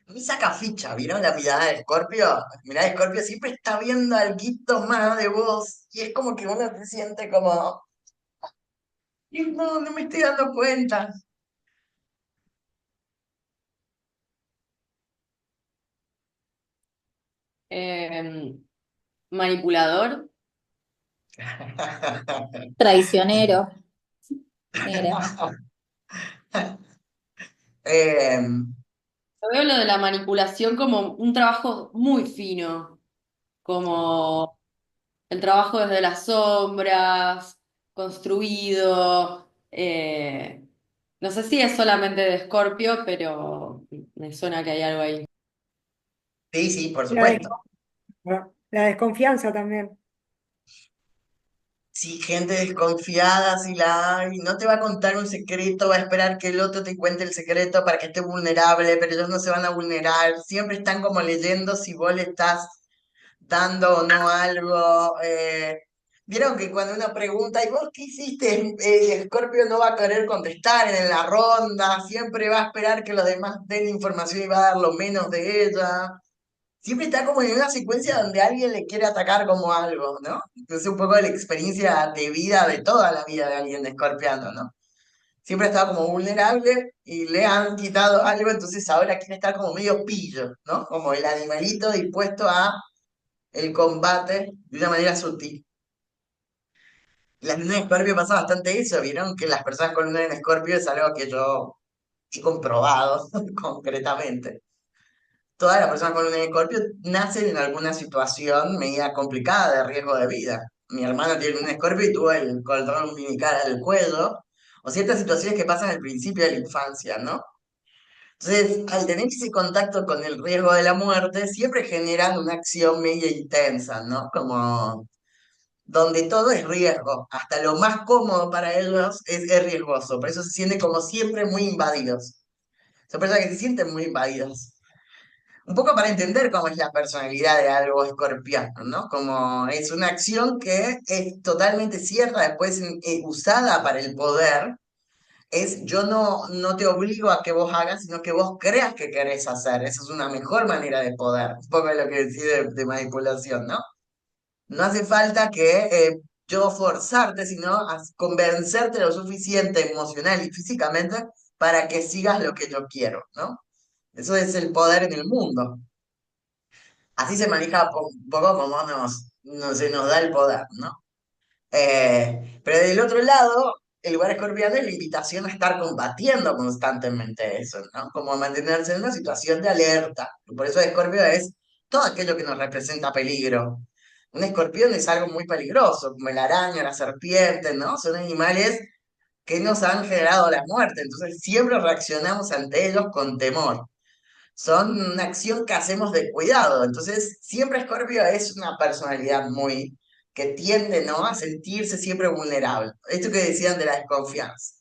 Me saca ficha, ¿vieron la mirada de Escorpio? La mirada de Escorpio siempre está viendo algo más de vos y es como que uno se siente como, "Y no me estoy dando cuenta". Eh, Manipulador. Traicionero, era. Eh, Yo veo lo de la manipulación como un trabajo muy fino, como el trabajo desde las sombras, construido. No sé si es solamente de Escorpio, pero me suena que hay algo ahí. sí, sí, por La, supuesto. des- la desconfianza también. Sí, gente desconfiada, si la hay, no te va a contar un secreto, va a esperar que el otro te cuente el secreto para que esté vulnerable, pero ellos no se van a vulnerar, siempre están como leyendo si vos le estás dando o no algo. Vieron que cuando uno pregunta, ¿y vos qué hiciste? Scorpio no va a querer contestar en la ronda, siempre va a esperar que los demás den información y va a dar lo menos de ella. Siempre está como en una secuencia donde alguien le quiere atacar como algo, ¿no? Entonces un poco de la experiencia de vida de toda la vida de alguien de escorpiano, ¿no? Siempre estaba como vulnerable y le han quitado algo, entonces ahora quiere estar como medio pillo, ¿no? Como el animalito dispuesto a el combate de una manera sutil. La luna en Escorpio pasa bastante eso, ¿vieron? Que las personas con luna en Escorpio es algo que yo he comprobado concretamente. Todas las personas con luna en Escorpio nacen en alguna situación media complicada de riesgo de vida. Mi hermano tiene luna en Escorpio y tuvo el cordón umbilical al cuello, o ciertas situaciones que pasan al principio de la infancia, ¿no? Entonces, al tener ese contacto con el riesgo de la muerte, siempre generan una acción media intensa, ¿no? Como donde todo es riesgo, hasta lo más cómodo para ellos es riesgoso, por eso se sienten como siempre muy invadidos. Son personas que se sienten muy invadidas. Un poco para entender cómo es la personalidad de algo escorpiano, ¿no? Como es una acción que es totalmente cierta, después usada para el poder, es yo no te obligo a que vos hagas, sino que vos creas que querés hacer. Esa es una mejor manera de poder, un poco de lo que decía de manipulación, ¿no? No hace falta que yo forzarte, sino convencerte lo suficiente emocional y físicamente para que sigas lo que yo quiero, ¿no? Eso es el poder en el mundo. Así se maneja un poco como se nos da el poder, ¿no? Pero del otro lado, el lugar escorpiano es la invitación a estar combatiendo constantemente eso, ¿no? Como a mantenerse en una situación de alerta. Por eso Escorpio es todo aquello que nos representa peligro. Un escorpión es algo muy peligroso, como la araña, la serpiente, ¿no? Son animales que nos han generado la muerte. Entonces siempre reaccionamos ante ellos con temor. Son una acción que hacemos de cuidado. Entonces siempre Escorpio es una personalidad muy que tiende, ¿no?, a sentirse siempre vulnerable. Esto que decían de la desconfianza.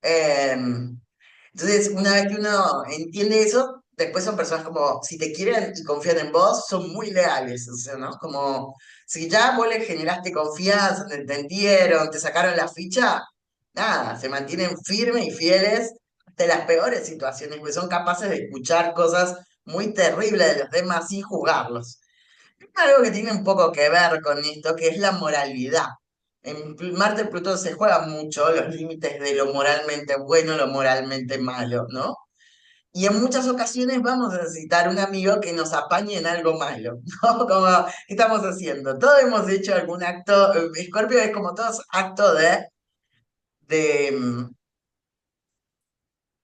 Entonces, una vez que uno entiende eso, después son personas como, si te quieren y confían en vos, son muy leales, o sea, ¿no? Como, si ya vos le generaste confianza, te entendieron, te sacaron la ficha, nada, se mantienen firmes y fieles de las peores situaciones, porque son capaces de escuchar cosas muy terribles de los demás sin juzgarlos. Algo que tiene un poco que ver con esto, que es la moralidad. En Marte Plutón se juega mucho los límites de lo moralmente bueno, lo moralmente malo, ¿no? Y en muchas ocasiones vamos a necesitar un amigo que nos apañe en algo malo, ¿no? Como, ¿qué estamos haciendo? Todos hemos hecho algún acto, Escorpio es como todos actos de, mm,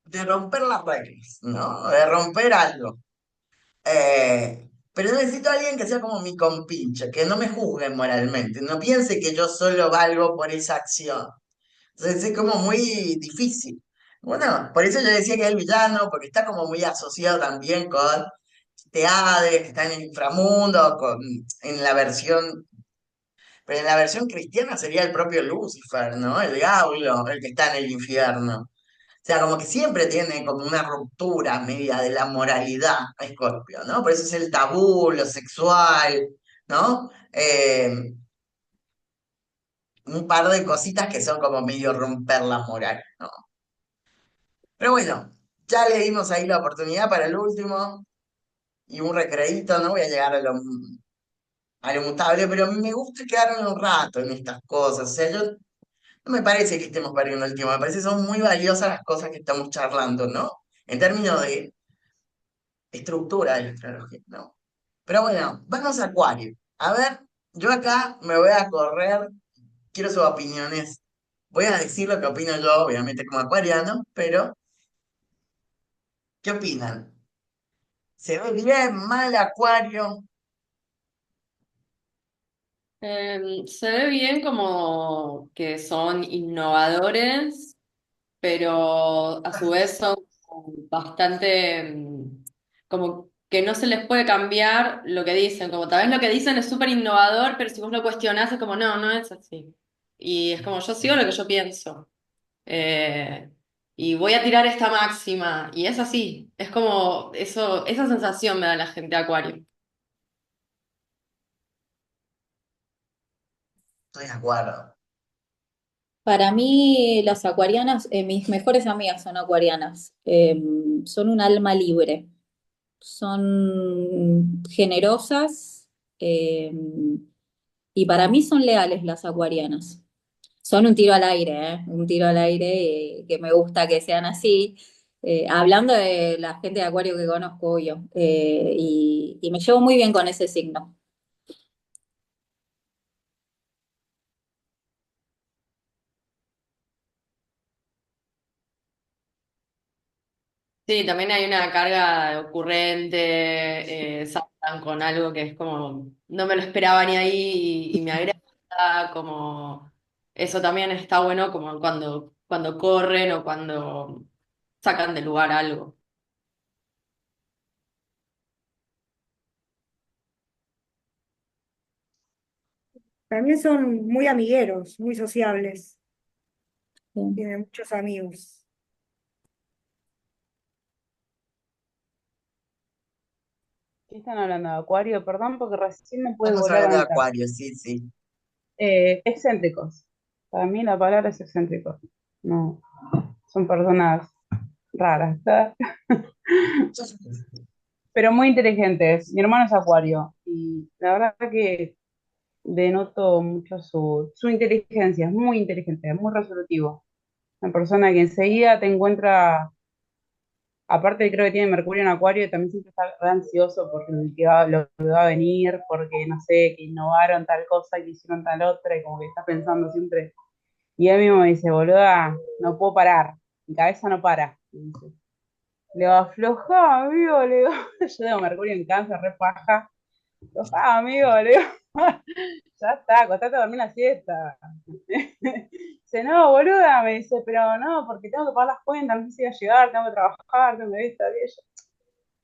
de romper las reglas, ¿no? De romper algo. Pero necesito a alguien que sea como mi compinche, que no me juzgue moralmente, no piense que yo solo valgo por esa acción. Entonces es como muy difícil. Bueno, por eso yo decía que es el villano, porque está como muy asociado también con este Hades, que está en el inframundo, en la versión, pero en la versión cristiana sería el propio Lucifer, ¿no? El diablo, el que está en el infierno. O sea, como que siempre tiene como una ruptura media de la moralidad a Escorpio, ¿no? Por eso es el tabú, lo sexual, ¿no? Un par de cositas que son como medio romper la moral, ¿no? Pero bueno, ya le dimos ahí la oportunidad para el último y un recreíto, no voy a llegar a lo mutable, pero me gusta quedarme un rato en estas cosas. O sea, yo no me parece que estemos perdiendo el tiempo, me parece que son muy valiosas las cosas que estamos charlando, ¿no? En términos de estructura de la astrología, ¿no? Pero bueno, vamos a Acuario. A ver, yo acá me voy a correr, quiero sus opiniones. Voy a decir lo que opino yo, obviamente como acuariano, pero ¿qué opinan? ¿Se ve bien, mal Acuario? Se ve bien como que son innovadores, pero a su vez son bastante como que no se les puede cambiar lo que dicen, como tal vez lo que dicen es súper innovador, pero si vos lo cuestionás es como, no, no es así. Y es como, yo sigo lo que yo pienso. Eh, y voy a tirar esta máxima, y es así, es como eso, esa sensación me da la gente de Acuario. Estoy de acuerdo. Para mí, las acuarianas, mis mejores amigas son acuarianas. Son un alma libre, son generosas, eh, y para mí son leales las acuarianas. Son un tiro al aire, ¿eh? Un tiro al aire, que me gusta que sean así. Hablando de la gente de Acuario que conozco yo, y me llevo muy bien con ese signo. Sí, también hay una carga ocurrente, saltan con algo que es como, no me lo esperaba ni ahí y me agrada, como, eso también está bueno como cuando corren o cuando sacan de lugar algo. También son muy amigueros, muy sociables, Sí. tienen muchos amigos. ¿Qué están hablando de Acuario? Perdón, porque recién me pude Estamos volver a hablando de conectar. Acuario, sí, sí. Excéntricos. Para mí la palabra es excéntricos. No, son personas raras, ¿sabes? Pero muy inteligentes. Mi hermano es Acuario y la verdad que denoto mucho su inteligencia. Es muy inteligente, es muy resolutivo. Una persona que enseguida te encuentra. Aparte, creo que tiene Mercurio en Acuario y también siempre está re ansioso por lo que va a venir, porque no sé, que innovaron tal cosa y que hicieron tal otra, y como que está pensando siempre. Y él mismo me dice, boluda, no puedo parar, mi cabeza no para. Y dice, le va a aflojar, amigo, le digo. Yo tengo Mercurio en Cáncer, re paja, Amigo, le digo, ya está, acostate a dormir la siesta. Dice, no, boluda, me dice, pero no, porque tengo que pagar las cuentas, no sé si voy a llegar, tengo que trabajar, tengo que esto, aquello.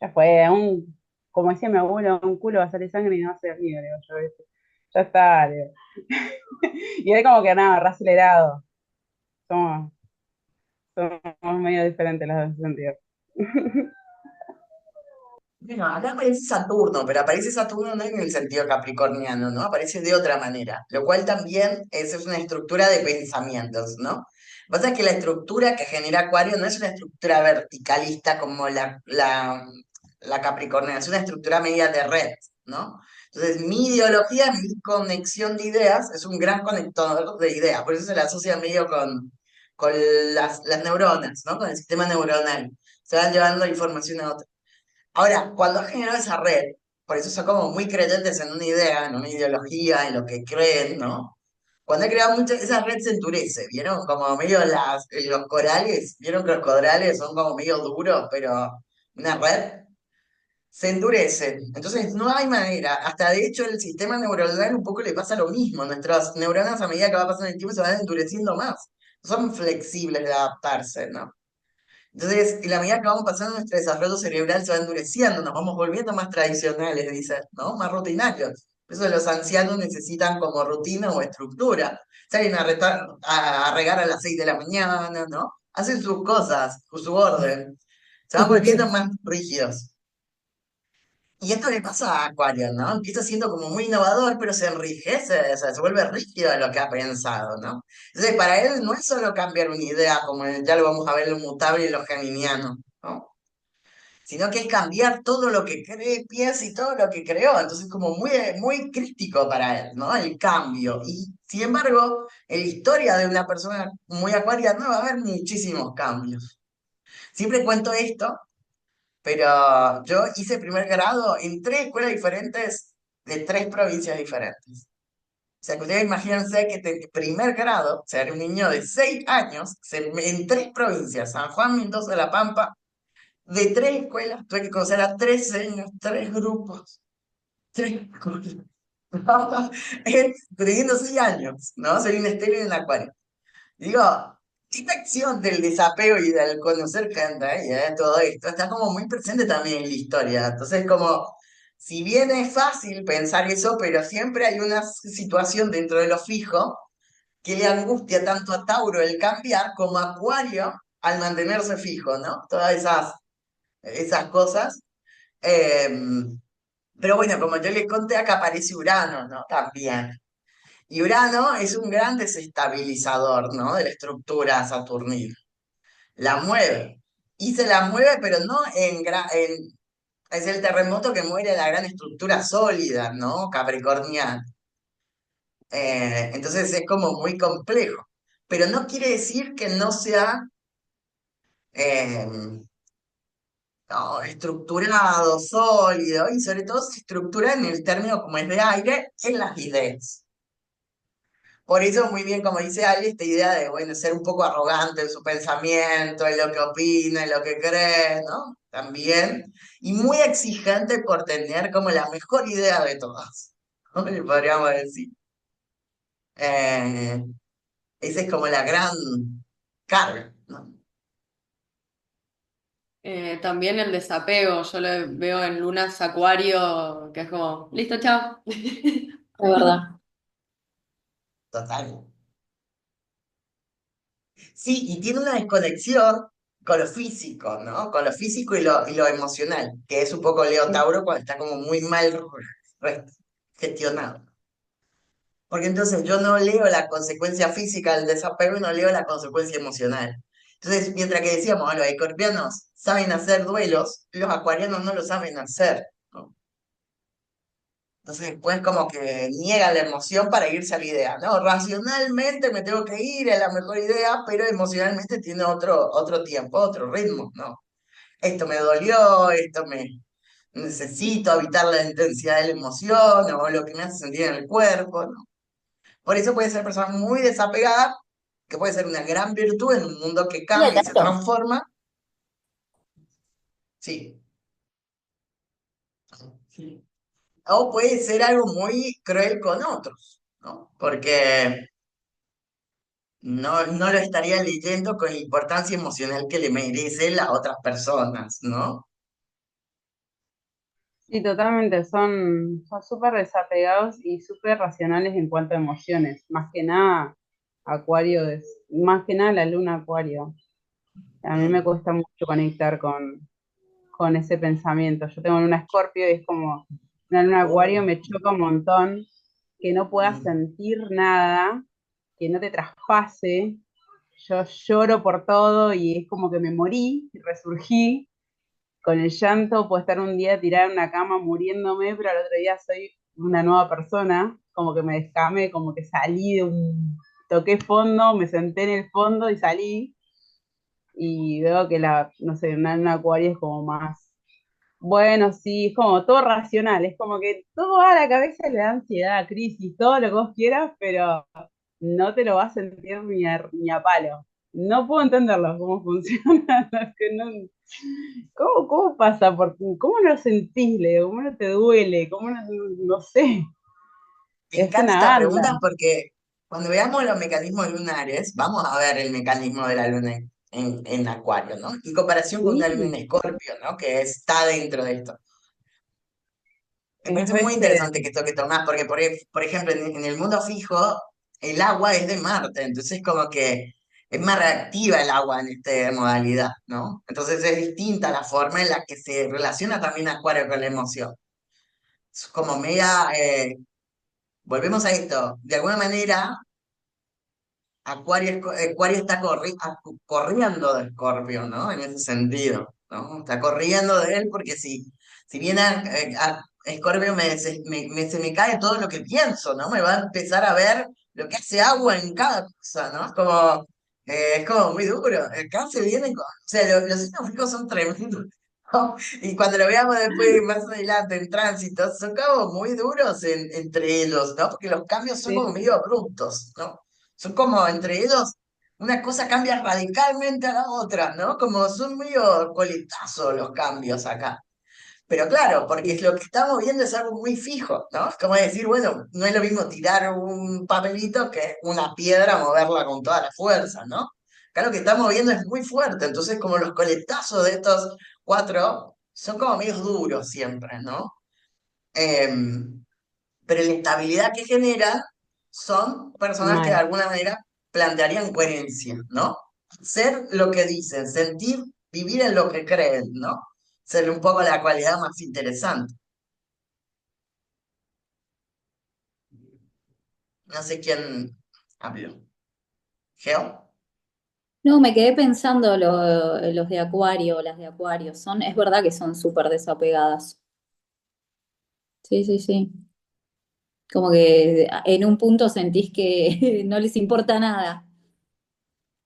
Ya fue, como decía mi abuelo, un culo va a salir sangre y no va a ser mío, le digo yo, ¿viste? Ya está, le digo. Y él como que nada, re acelerado. Somos, somos medio diferentes los dos en ese sentido. Bueno, acá aparece Saturno, pero aparece Saturno no en el sentido capricorniano, ¿no? Aparece de otra manera, lo cual también es una estructura de pensamientos, ¿no? Lo que pasa es que la estructura que genera Acuario no es una estructura verticalista como la capricorniana, es una estructura media de red, ¿no? Entonces, mi ideología, mi conexión de ideas, es un gran conector de ideas, por eso se la asocia medio con las neuronas, ¿no? Con el sistema neuronal. Se van llevando información a otra. Ahora, cuando has generado esa red, por eso son como muy creyentes en una idea, en una ideología, en lo que creen, ¿no? Cuando he creado mucho, esa red se endurece, ¿vieron? Como medio los corales, ¿vieron que los corales son como medio duros, pero una red se endurece. Entonces no hay manera. Hasta de hecho el sistema neuronal un poco le pasa lo mismo. Nuestras neuronas a medida que va pasando el tiempo se van endureciendo más. Son flexibles de adaptarse, ¿no? Entonces, en la medida que vamos pasando, nuestro desarrollo cerebral se va endureciendo, nos vamos volviendo más tradicionales, dicen, ¿no? Más rutinarios. Por eso los ancianos necesitan como rutina o estructura. Salen a regar a las 6 de la mañana, ¿no? Hacen sus cosas, su orden. Se van volviendo más rígidos. Y esto le pasa a Acuario, ¿no? Empieza siendo como muy innovador, pero se enrijece, o sea, se vuelve rígido de lo que ha pensado, ¿no? Entonces, para él no es solo cambiar una idea, como ya lo vamos a ver en lo mutable y lo geminiano, ¿no? Sino que es cambiar todo lo que cree, piensa y todo lo que creó. Entonces, como muy, muy crítico para él, ¿no? El cambio. Y, sin embargo, en la historia de una persona muy acuariana va a haber muchísimos cambios. Siempre cuento esto pero yo hice primer grado en tres escuelas diferentes de tres provincias diferentes. O sea, que ustedes imagínense que de primer grado, o sea, era un niño de 6 años, en tres provincias, San Juan, Mendoza, La Pampa, de tres escuelas, tuve que conocer a tres años, tres grupos, tres escuelas. Teniendo 6 años, ¿no? Soy un estéril en acuario. Digo, esta acción del desapego y del conocer gente, todo esto, está como muy presente también en la historia. Entonces, como, si bien es fácil pensar eso, pero siempre hay una situación dentro de lo fijo que le angustia tanto a Tauro el cambiar como a Acuario al mantenerse fijo, ¿no? Todas esas cosas. Pero bueno, como yo les conté, acá aparece Urano, ¿no? También. Y Urano es un gran desestabilizador, ¿no? De la estructura saturnina. La mueve. Y se la mueve, pero no es el terremoto que muere la gran estructura sólida, ¿no? Capricorniana. Entonces es como muy complejo. Pero no quiere decir que no sea eh, no, estructurado, sólido, y sobre todo se estructura en el término como es de aire, en las ideas. Por eso, muy bien, como dice Ali, esta idea de, bueno, ser un poco arrogante en su pensamiento, en lo que opina, en lo que cree, ¿no? También. Y muy exigente por tener como la mejor idea de todas, ¿no? Le podríamos decir. Eh, Esa es como la gran carga, ¿no? También el desapego, yo lo veo en lunas acuario, que es como, listo, chao. Es verdad. Total. Sí, y tiene una desconexión con lo físico, ¿no? Con lo físico y lo emocional, que es un poco Leo Tauro cuando está como muy mal re- gestionado. Porque entonces yo no leo la consecuencia física del desapego y no leo la consecuencia emocional. Entonces, mientras que decíamos, los escorpianos saben hacer duelos, los acuarianos no lo saben hacer, ¿no? Entonces, después como que niega la emoción para irse a la idea, ¿no? Racionalmente me tengo que ir, es la mejor idea, pero emocionalmente tiene otro tiempo, otro ritmo, ¿no? Esto me dolió, esto me necesito evitar la intensidad de la emoción o lo que me hace sentir en el cuerpo, ¿no? Por eso puede ser persona muy desapegada, que puede ser una gran virtud en un mundo que Mira, cambia y se Tato. transforma. Sí. Sí. o puede ser algo muy cruel con otros, ¿no? Porque no lo estaría leyendo con la importancia emocional que le merecen las otras personas, ¿no? Sí, totalmente, son súper desapegados y súper racionales en cuanto a emociones. Más que nada, más que nada la luna Acuario. A mí me Mm, cuesta mucho conectar con ese pensamiento. Yo tengo luna Escorpio y es como una luna Acuario oh, me choca un montón que no puedas mm. sentir nada, que no te traspase. Yo lloro por todo y es como que me morí y resurgí con el llanto. Puedo estar un día tirada en una cama muriéndome, pero al otro día soy una nueva persona, como que me descamé, como que salí toqué fondo, me senté en el fondo y salí, y veo que no sé, una acuario es como más, bueno, sí, es como todo racional, es como que todo a la cabeza le da ansiedad, crisis, todo lo que vos quieras, pero no te lo vas a sentir ni a palo. No puedo entenderlo, cómo funciona, es que ¿cómo pasa por ti? ¿Cómo no sentís, Leo? ¿Cómo no te duele? ¿Cómo no sé? Me Es encanta una esta banda. pregunta porque cuando veamos los mecanismos lunares, vamos a ver el mecanismo de la luna en Acuario, ¿no? En comparación con una luna en Sí, Escorpio, ¿no? Que está dentro de esto. Me es parece muy este, interesante que esto que tomás, porque por ejemplo, en el mundo fijo, el agua es de Marte, entonces como que es más reactiva el agua en esta modalidad, ¿no? Entonces es distinta la forma en la que se relaciona también Acuario con la emoción. Es como media, volvemos a esto, de alguna manera Acuario está corriendo de Escorpio, ¿no? En ese sentido, ¿no? Está corriendo de él porque si bien a Escorpio se me cae todo lo que pienso, ¿no? Me va a empezar a ver lo que hace agua en cada cosa, ¿no? Es como muy duro. Acá se vienen o sea, los signos fijos son tremendos, ¿no? Y cuando lo veamos después, más adelante, en tránsito, son como muy duros entre ellos, ¿no? Porque los cambios son como sí, medio abruptos, ¿no? Son como entre ellos, una cosa cambia radicalmente a la otra, ¿no? Como son medio coletazos los cambios acá. Pero claro, porque sí, lo que estamos viendo es algo muy fijo, ¿no? Es como decir, bueno, no es lo mismo tirar un papelito que una piedra, moverla con toda la fuerza, ¿no? Acá lo que estamos viendo es muy fuerte, entonces como los coletazos de estos cuatro son como medio duros siempre, ¿no? Em, pero la estabilidad que generan son personas que de mal. alguna manera plantearían coherencia, ¿no? Ser lo que dicen, sentir, vivir en lo que creen, ¿no? Ser un poco la cualidad más interesante. No sé quién habló. ¿Geo? No, me quedé pensando los de Acuario, las de Acuario, es verdad que son súper desapegadas. Sí, sí, sí. Como que en un punto sentís que no les importa nada.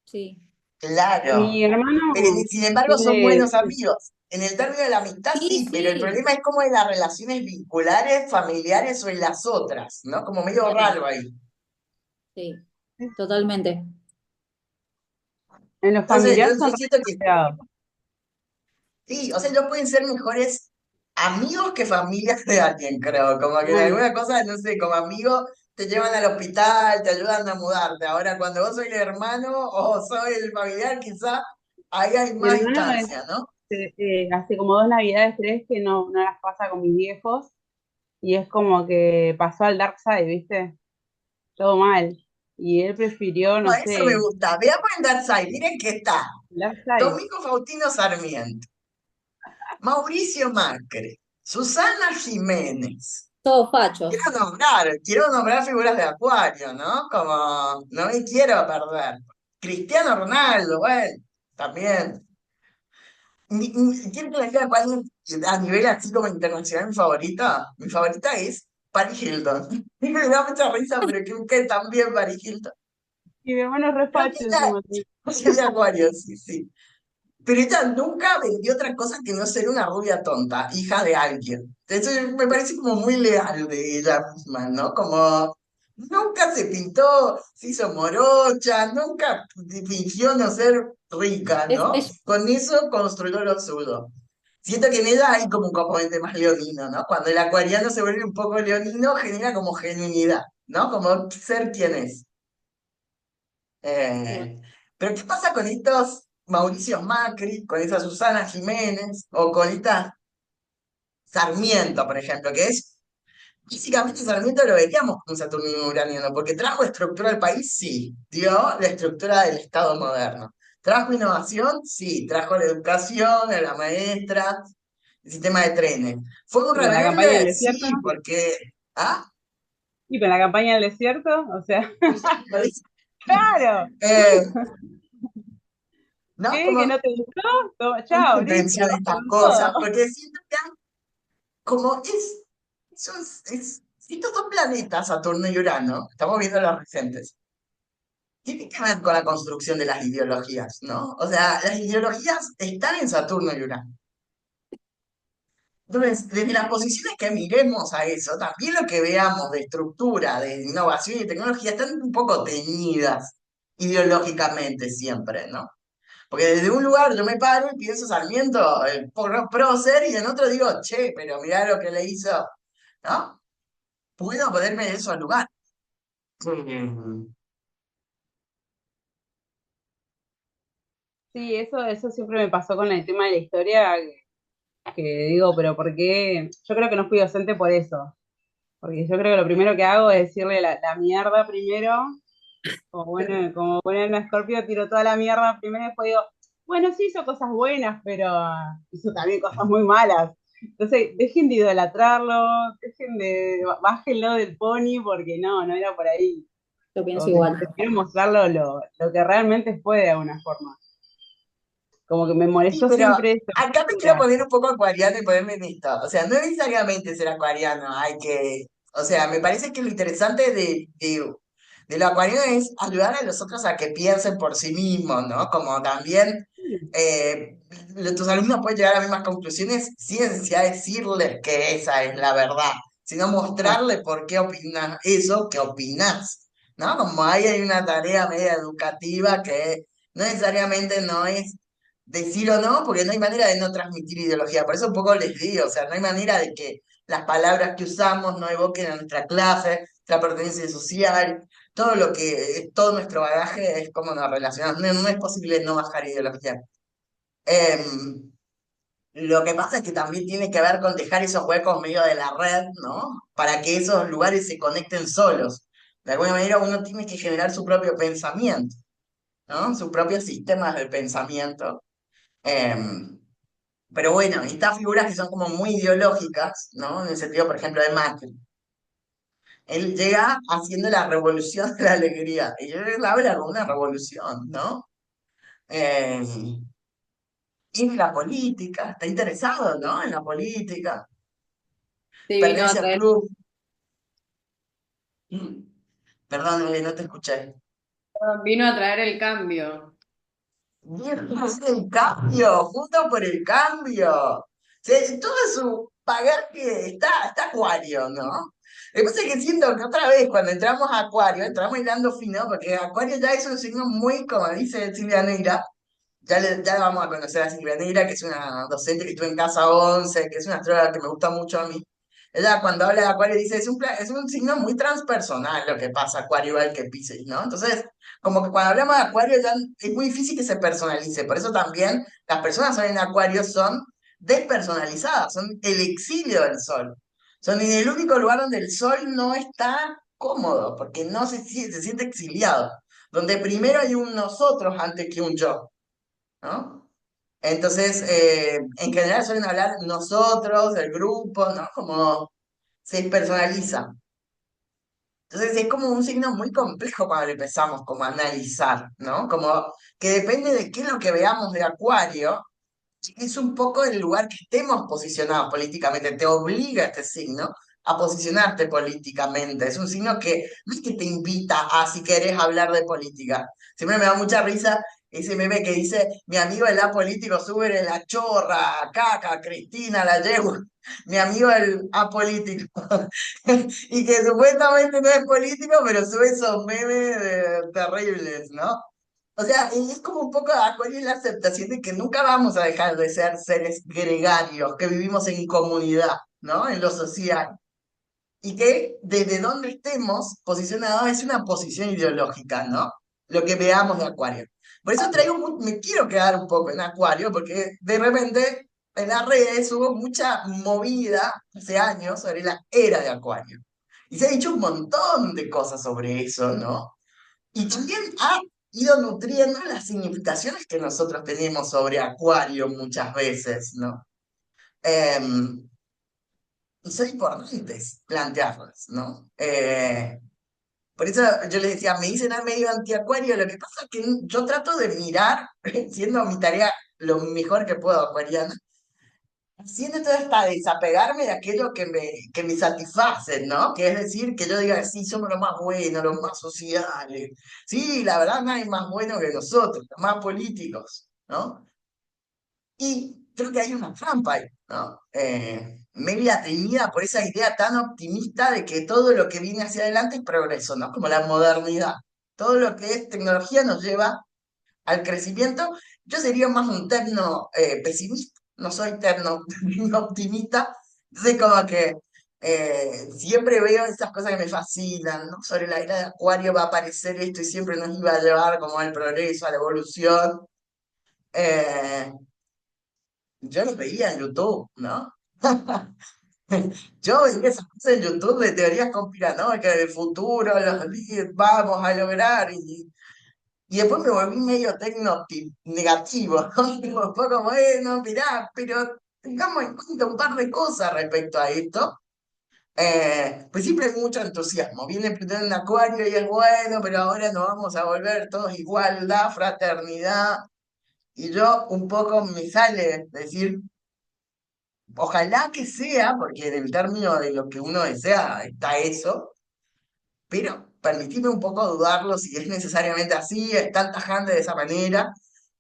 Sí. Claro. Mi Pero hermano sin embargo son tiene, buenos amigos. En el término de la amistad Sí, sí, pero el sí, problema es como en las relaciones vinculares, familiares o en las otras, ¿no? Como medio claro, raro ahí. sí, totalmente. en los Entonces familiares yo son re siento que desapegados. sí, o sea, ellos pueden ser mejores amigos que familias de alguien, creo. Como que en Mal. alguna cosa, no sé, como amigo te llevan al hospital, te ayudan a mudarte. Ahora, cuando vos sois el hermano o soy el familiar, quizá ahí hay Mi más hermano distancia, ¿no? hace como 2 navidades, 3, que no las pasa con mis viejos, y es como que pasó al dark side, ¿viste? Todo mal. Y él prefirió, No, no eso me sé, gusta. Veamos en Darkside, miren que está. dark side. Domingo Faustino Sarmiento, Mauricio Macri, Susana Jiménez. Todos fachos. Quiero nombrar figuras de Acuario, ¿no? Como no me quiero perder. Cristiano Ronaldo, bueno, también. ¿Quieren que les diga cuál es a nivel así como internacional mi favorita? Mi favorita es Paris Hilton. Me da mucha risa, pero creo que también Paris Hilton. Y mi hermano es re Creo que facho ella encima, sí. es de Acuario, sí, sí. Pero ella nunca vendió otra cosa que no ser una rubia tonta, hija de alguien. Eso me parece como muy leal de ella misma, ¿no? Como nunca se pintó, se hizo morocha, nunca fingió no ser rica, Es ¿no? bella. Con eso construyó lo suyo. Siento que en ella hay como un componente más leonino, ¿no? Cuando el acuariano se vuelve un poco leonino, genera como genuinidad, ¿no? Como ser quien es. Eh, pero ¿qué pasa con estos Mauricio Macri, con esta Susana Jiménez, o con esta Sarmiento, por ejemplo, que es, físicamente Sarmiento lo veríamos como un Saturnino Uraniano, porque trajo estructura al país, sí, dio la estructura del Estado moderno. Trajo innovación, sí, trajo la educación, a la maestra, el sistema de trenes. ¿Fue un Y con la campaña del rebelde? desierto, Sí, porque... ¿Ah? y con la campaña del desierto, o sea, claro, Eh, ¿No? ¿qué? ¿Que Como no te gustó? Toma, tanta chao, listo, intención de estas con cosas, todo. porque siento que como estos dos planetas, Saturno y Urano, estamos viendo los recientes, tienen que ver con la construcción de las ideologías, ¿no? O sea, las ideologías están en Saturno y Urano. Entonces, desde las posiciones que miremos a eso, también lo que veamos de estructura, de innovación y tecnología, están un poco teñidas ideológicamente siempre, ¿no? Porque desde un lugar yo me paro y pienso Sarmiento, el prócer, y en otro digo, che, pero mirá lo que le hizo, ¿no? Puedo ponerme en esos lugares. Mm. Sí, eso siempre me pasó con el tema de la historia, que digo, pero ¿por qué? Yo creo que no fui docente por eso, porque yo creo que lo primero que hago es decirle la mierda primero, como bueno en Escorpio, tiro toda la mierda primero y después digo, bueno, sí hizo cosas buenas, pero hizo también cosas muy malas. Entonces, dejen de idolatrarlo, bájenlo del pony, porque no era por ahí. Yo pienso Como que igual. prefiero mostrarlo lo que realmente fue de alguna forma. Como que me Sí, molestó pero siempre esa acá me quiero postura. poner un poco acuariano y ponerme en esto. O sea, no necesariamente ser acuariano, hay que. O sea, me parece que lo interesante de lo acuariano es ayudar a los otros a que piensen por sí mismos, ¿no? Como también eh, tus alumnos pueden llegar a las mismas conclusiones sin necesidad de decirles que esa es la verdad, sino mostrarles por qué opinas eso que opinas, ¿no? Como ahí hay una tarea media educativa que no necesariamente no es decir o no, porque no hay manera de no transmitir ideología. Por eso un poco les digo, o sea, no hay manera de que las palabras que usamos no evoquen a nuestra clase, nuestra pertenencia social, todo lo que es todo nuestro bagaje es cómo nos relacionamos. No es posible no bajar ideología. Em, lo que pasa es que también tiene que ver con dejar esos huecos medio de la red, ¿no? Para que esos lugares se conecten solos. De alguna manera uno tiene que generar su propio pensamiento, ¿no? Sus propios sistemas de pensamiento. Em, pero bueno, estas figuras que son como muy ideológicas, ¿no? En el sentido, por ejemplo, de Macri. Él llega haciendo la revolución de la alegría. Y él habla como una revolución, ¿no? Eh, y en la política, está interesado, ¿no? En la política. Sí, vino a Pertenece al traer, club. Mm, Perdón, no te escuché. vino a traer el cambio. Bien, es el cambio, junto por el cambio. Todo su bagaje está Acuario, ¿no? Lo que pasa es que siento que otra vez cuando entramos a Acuario, entramos hilando fino, porque Acuario ya es un signo muy, como dice Silvia Neira, ya la vamos a conocer a Silvia Neira, que es una docente que estuvo en Casa 11, que es una astróloga que me gusta mucho a mí. Ella cuando habla de Acuario dice, es un signo muy transpersonal lo que pasa Acuario igual que Piscis, ¿no? Entonces, como que cuando hablamos de Acuario ya es muy difícil que se personalice, por eso también las personas en Acuario son despersonalizadas, son el exilio del Sol. Son en el único lugar donde el Sol no está cómodo, porque no se siente exiliado, donde primero hay un nosotros antes que un yo, ¿no? Entonces, en general suelen hablar nosotros, el grupo, ¿no? Como se personaliza. Entonces es como un signo muy complejo cuando lo empezamos como a analizar, ¿no? Como que depende de qué es lo que veamos de Acuario, es un poco el lugar que estemos posicionados políticamente, te obliga este signo a posicionarte políticamente. Es un signo que no es que te invita a si querés hablar de política. Siempre me da mucha risa ese meme que dice, mi amigo el apolítico sube de la chorra, caca, Cristina, la yegua. Mi amigo el apolítico. Y que supuestamente no es político, pero sube esos memes terribles, ¿no? O sea, y es como un poco Acuario y la aceptación de que nunca vamos a dejar de ser seres gregarios, que vivimos en comunidad, ¿no? En lo social. Y que desde donde estemos posicionados es una posición ideológica, ¿no? Lo que veamos de Acuario. Por eso me quiero quedar un poco en Acuario, porque de repente en las redes hubo mucha movida hace años sobre la era de Acuario. Y se ha dicho un montón de cosas sobre eso, ¿no? Y también ha ido nutriendo las significaciones que nosotros tenemos sobre Acuario muchas veces, ¿no? Em, y son importantes plantearlas, ¿no? Por eso yo les decía, me dicen a medio antiacuario, lo que pasa es que yo trato de mirar, siendo mi tarea lo mejor que puedo acuariana, haciendo todo hasta desapegarme de aquello que me satisface, ¿no? Que es decir, que yo diga, sí, somos los más buenos, los más sociales. Sí, la verdad, no hay más buenos que nosotros, los más políticos, ¿no? Y creo que hay una trampa ahí, ¿no? Media teñida por esa idea tan optimista de que todo lo que viene hacia adelante es progreso, ¿no? Como la modernidad. Todo lo que es tecnología nos lleva al crecimiento. Yo sería más un terno pesimista, no soy terno optimista. Entonces, como que siempre veo esas cosas que me fascinan, ¿no? Sobre la era de Acuario va a aparecer esto y siempre nos iba a llevar como al progreso, a la evolución. Eh, yo lo veía en YouTube, ¿no? Yo veía esas cosas en YouTube de teorías conspiranoicas del futuro, vamos a lograr, y después me volví medio negativo, ¿no? Como fue como, no, mirá, pero tengamos en cuenta un par de cosas respecto a esto. Pues siempre hay mucho entusiasmo. Viene Plutón en Acuario y es bueno, pero ahora nos vamos a volver todos igualdad, fraternidad. Y yo un poco me sale decir, ojalá que sea, porque en el término de lo que uno desea está eso, pero permitime un poco dudarlo si es necesariamente así, es tan tajante de esa manera.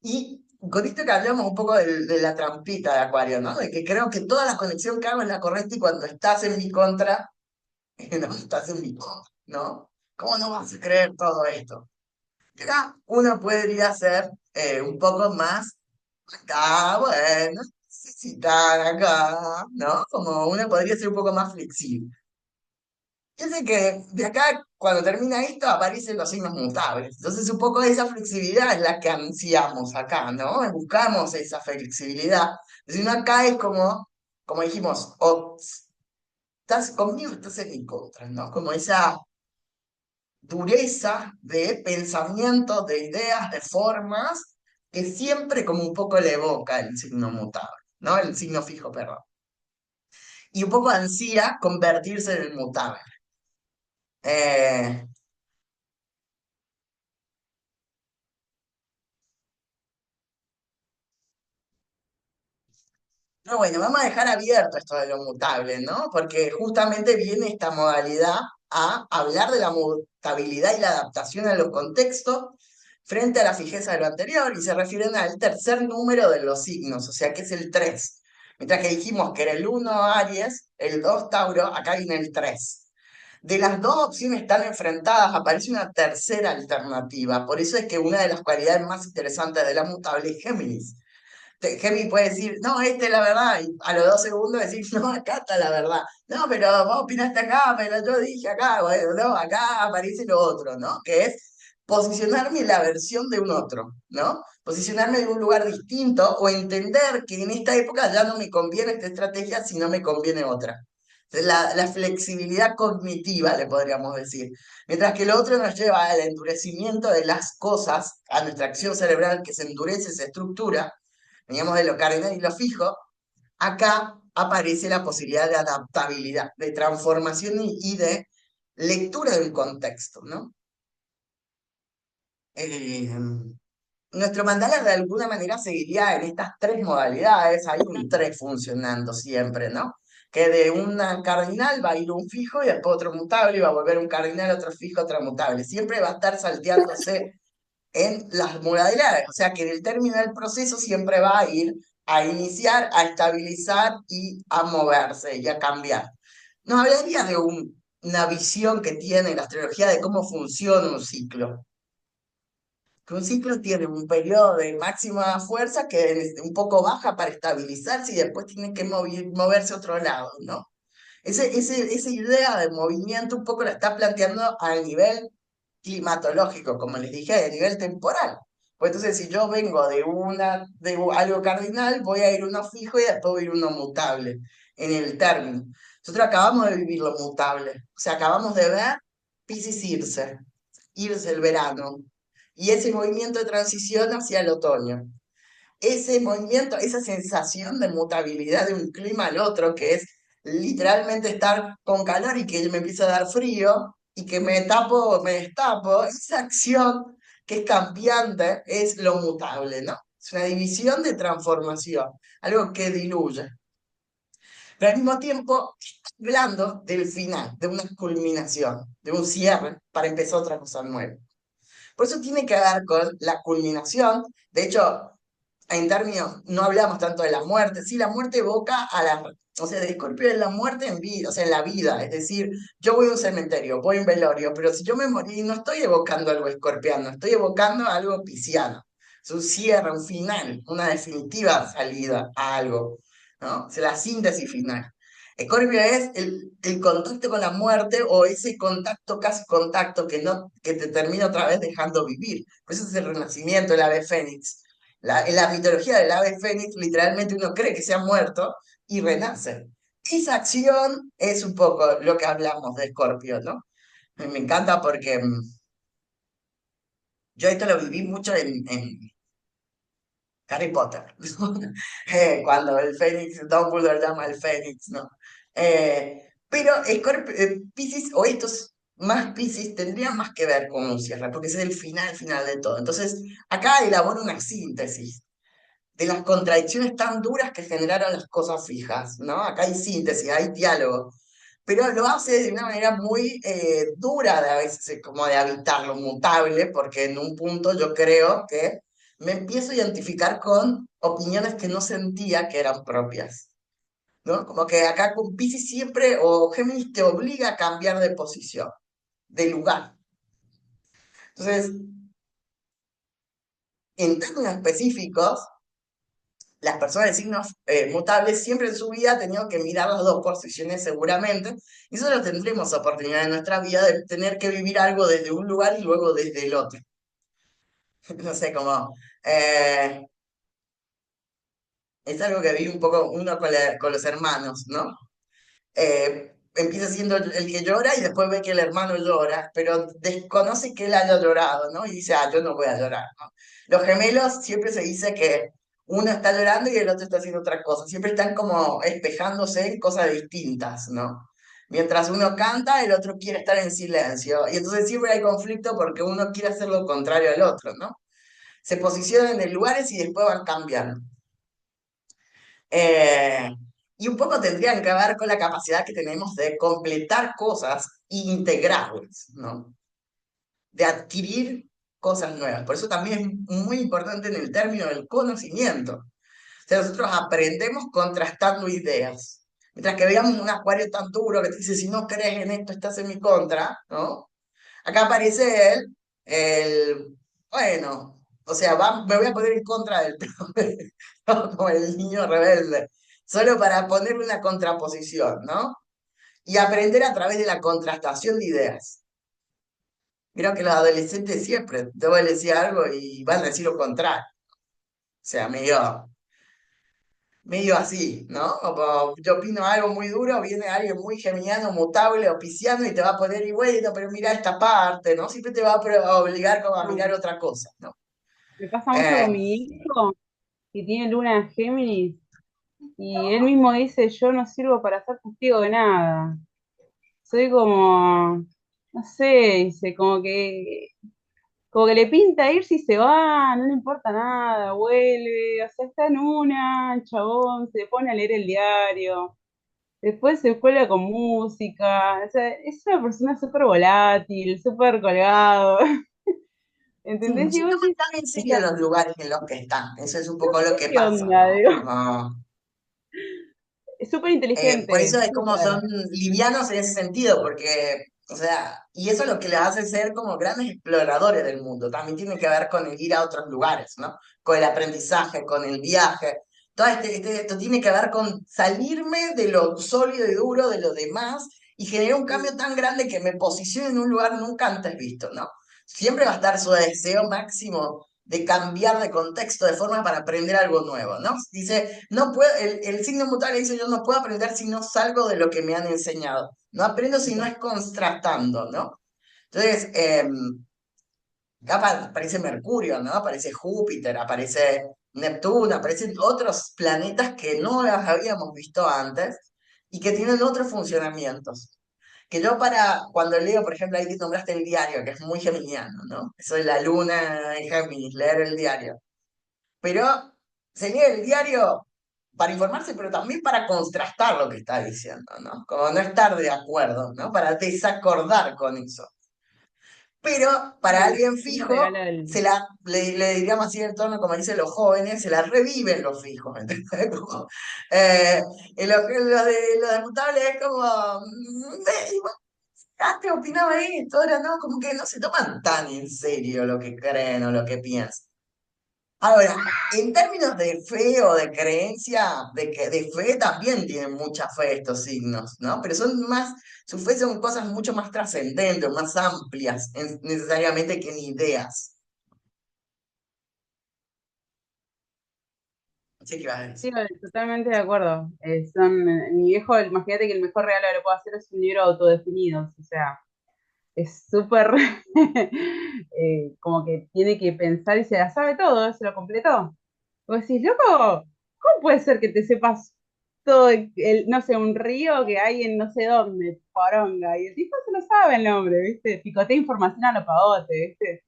Y con esto que hablamos un poco de la trampita de Acuario, ¿no? De que creo que toda la conexión que hago es la correcta y cuando estás en mi contra, no estás en mi contra, ¿no? ¿Cómo no vas a creer todo esto? Acá uno podría ser un poco más, acá, bueno, necesitar acá, ¿no? Como uno podría ser un poco más flexible. Fíjense que de acá, cuando termina esto, aparecen los signos mutables. Entonces, un poco esa flexibilidad es la que ansiamos acá, ¿no? Buscamos esa flexibilidad. Si no, acá es como, como dijimos, o estás conmigo, o estás en mi contra, ¿no? Como esa dureza de pensamientos, de ideas, de formas, que siempre como un poco le evoca el signo mutable, ¿no? El signo fijo, perdón. Y un poco ansía convertirse en el mutable. Eh, Pero bueno, vamos a dejar abierto esto de lo mutable, ¿no? Porque justamente viene esta modalidad a hablar de la mutabilidad y la adaptación a los contextos frente a la fijeza de lo anterior y se refieren al tercer número de los signos, o sea que es el 3. Mientras que dijimos que era el 1 Aries, el 2 Tauro, acá viene el 3. De las dos opciones tan enfrentadas aparece una tercera alternativa. Por eso es que una de las cualidades más interesantes de la mutable es Géminis. Géminis puede decir, no, esta es la verdad, y a los 2 segundos decir, no, acá está la verdad. No, pero vos opinaste acá, pero yo dije acá, bueno, no, acá aparece lo otro, ¿no? Que es posicionarme en la versión de un otro, ¿no? Posicionarme en un lugar distinto o entender que en esta época ya no me conviene esta estrategia, sino me conviene otra. La flexibilidad cognitiva, le podríamos decir. Mientras que lo otro nos lleva al endurecimiento de las cosas, a nuestra acción cerebral que se endurece, se estructura, veníamos de lo cardinal y lo fijo, acá aparece la posibilidad de adaptabilidad, de transformación y de lectura del contexto, ¿no? Eh, Nuestro mandala de alguna manera seguiría en estas tres modalidades, hay un tres funcionando siempre, ¿no? Que de una cardinal va a ir un fijo y después otro mutable y va a volver un cardinal, otro fijo, otro mutable. Siempre va a estar salteándose en las modalidades, o sea que en el término del proceso siempre va a ir a iniciar, a estabilizar y a moverse y a cambiar. Nos hablaría de una visión que tiene la astrología de cómo funciona un ciclo. que un ciclo tiene un periodo de máxima fuerza que es un poco baja para estabilizarse y después tiene que moverse a otro lado, ¿no? Esa idea de movimiento un poco la está planteando a nivel climatológico, como les dije, a nivel temporal. Pues entonces, si yo vengo algo cardinal, voy a ir uno fijo y después voy a ir uno mutable en el término. Nosotros acabamos de vivir lo mutable, o sea, acabamos de ver Piscis irse el verano, y ese movimiento de transición hacia el otoño. Ese movimiento, esa sensación de mutabilidad de un clima al otro, que es literalmente estar con calor y que me empieza a dar frío y que me tapo, me destapo, esa acción que es cambiante es lo mutable, ¿no? Es una división de transformación, algo que diluye. Pero al mismo tiempo, está hablando del final, de una culminación, de un cierre para empezar otra cosa nueva. Por eso tiene que ver con la culminación. De hecho, en términos, no hablamos tanto de la muerte, sí, la muerte evoca o sea, de Escorpio es la muerte en vida, o sea, en la vida, es decir, yo voy a un cementerio, voy a un velorio, pero si yo me morí, no estoy evocando algo escorpiano, estoy evocando algo pisciano, es un cierre, un final, una definitiva salida a algo, ¿no? Es la síntesis final. Escorpio es el contacto con la muerte o ese contacto, casi contacto que te termina otra vez dejando vivir. Por eso es el renacimiento, el ave fénix. En la mitología del ave fénix, literalmente uno cree que se ha muerto y renace. Esa acción es un poco lo que hablamos de Escorpio, ¿no? Me encanta porque yo esto lo viví mucho en Harry Potter, ¿no? Cuando el Fénix, Dumbledore llama al Fénix, ¿no? Pero Piscis, o estos más Piscis, tendrían más que ver con un cierre, porque ese es el final de todo. Entonces, acá elabora una síntesis de las contradicciones tan duras que generaron las cosas fijas, ¿no? Acá hay síntesis, hay diálogo, pero lo hace de una manera muy dura de a veces, como de habitar lo mutable, porque en un punto yo creo que me empiezo a identificar con opiniones que no sentía que eran propias, ¿no? Como que acá con Piscis siempre, o Géminis te obliga a cambiar de posición, de lugar. Entonces, en términos específicos, las personas de signos mutables siempre en su vida han tenido que mirar las dos posiciones seguramente, y nosotros tendremos oportunidad en nuestra vida de tener que vivir algo desde un lugar y luego desde el otro. No sé, como es algo que vive un poco uno con los hermanos, ¿no? Empieza siendo el que llora y después ve que el hermano llora, pero desconoce que él haya llorado, ¿no? Y dice, ah, yo no voy a llorar, ¿no? Los gemelos siempre se dice que uno está llorando y el otro está haciendo otra cosa, siempre están como espejándose en cosas distintas, ¿no? Mientras uno canta, el otro quiere estar en silencio, y entonces siempre hay conflicto porque uno quiere hacer lo contrario al otro, ¿no? Se posicionan en lugares y después van cambiando. Eh, y un poco tendrían que ver con la capacidad que tenemos de completar cosas e integrarlas, ¿no? De adquirir cosas nuevas. Por eso también es muy importante en el término del conocimiento. O sea, nosotros aprendemos contrastando ideas. Mientras que veamos un acuario tan duro que te dice, si no crees en esto, estás en mi contra, ¿no? Acá aparece bueno, o sea, me voy a poner en contra del ¿no? Como el niño rebelde, solo para ponerle una contraposición, ¿no? Y aprender a través de la contrastación de ideas. Creo que los adolescentes siempre, te voy a decir algo y van a decir lo contrario. O sea, medio así, ¿no? Como yo opino algo muy duro, viene alguien muy geminiano, mutable o pisciano y te va a poner, y bueno, pero mira esta parte, ¿no? Siempre te va a obligar como a No, mirar otra cosa, ¿no? me pasa mucho Eh, con mi hijo, que tiene luna en Géminis, y él mismo dice, yo no sirvo para ser testigo de nada. Soy como, no sé, dice, como que le pinta irse y se va, no le importa nada, vuelve, o sea, está en una, el chabón, se pone a leer el diario, después se cuelga con música, o sea, es una persona súper volátil, súper colgado, ¿entendés? Y sí, vos toman decís, tan en o serio sea, los lugares en los que están, eso es un no poco lo sé que qué pasa, onda, ¿no? digo, Como, es súper por inteligente, eso es como súper. son livianos en ese sentido, porque O sea, y eso es lo que les hace ser como grandes exploradores del mundo. También tiene que ver con el ir a otros lugares, ¿no? Con el aprendizaje, con el viaje. Todo esto tiene que ver con salirme de lo sólido y duro de lo demás y generar un cambio tan grande que me posicione en un lugar nunca antes visto, ¿no? Siempre va a estar su deseo máximo de cambiar de contexto, de forma para aprender algo nuevo, ¿no? Dice, no puedo, el signo mutable dice, yo no puedo aprender si no salgo de lo que me han enseñado. No aprendo si no es contrastando, ¿no? Entonces, acá aparece Mercurio, ¿no? Aparece Júpiter, aparece Neptuno, aparecen otros planetas que no los habíamos visto antes y que tienen otros funcionamientos. Que yo cuando leo, por ejemplo, ahí que nombraste el diario, que es muy geminiano, ¿no? Eso de la luna en Géminis, leer el diario. Pero se lee el diario para informarse, pero también para contrastar lo que está diciendo, ¿no? Como no estar de acuerdo, ¿no? Para desacordar con eso. Pero para Bueno, alguien ¿qué me fijo, regala el... le diríamos así en torno, como dicen los jóvenes, se la reviven los fijos, ¿entendés? Como, y lo de mutable es como, y bueno, antes opinaba esto, ahora no, como que no se toman tan en serio lo que creen o lo que piensan. Ahora, en términos de fe o de creencia, de fe también tienen mucha fe estos signos, ¿no? Pero son más, su fe son cosas mucho más trascendentes, más amplias, necesariamente que en ideas. No sé qué vas a Sí, decir. totalmente de acuerdo. Mi viejo, imagínate que el mejor regalo que le puedo hacer es un libro autodefinido, o sea, es súper como que tiene que pensar y se la sabe todo, se lo completó. Vos decís, loco, ¿cómo puede ser que te sepas todo no sé, un río que hay en no sé dónde, Poronga? Y el tipo se lo sabe el nombre, ¿viste? Picotea información a lo pavote, ¿viste?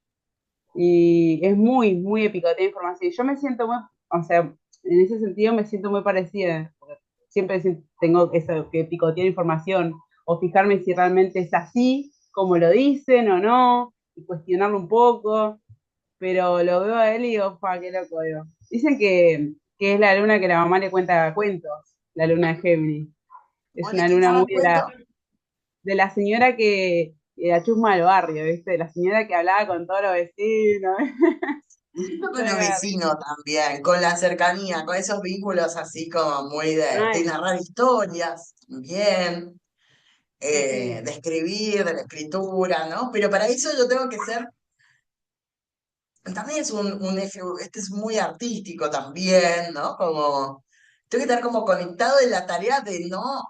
Y es muy, muy de picotea información. Y yo me siento muy, o sea, en ese sentido me siento muy parecida, porque siempre tengo eso, que picotear información o fijarme si realmente es así, como lo dicen o no, y cuestionarlo un poco, pero lo veo a él y digo, pa, qué loco, digo. Dicen que es la luna que la mamá le cuenta cuentos, la luna de Géminis. Es ¿Vos le una luna muy escuchabas cuentos? de la señora que la chusma del barrio, ¿viste? De la señora que hablaba con todos los vecinos. Y yo con los vecinos también, con la cercanía, con esos vínculos así como muy de Ay, narrar historias, bien, sí. de escribir, de la escritura, ¿no? Pero para eso yo tengo que ser. También es un eje, este es muy artístico también, ¿no? Como, tengo que estar como conectado en la tarea de no,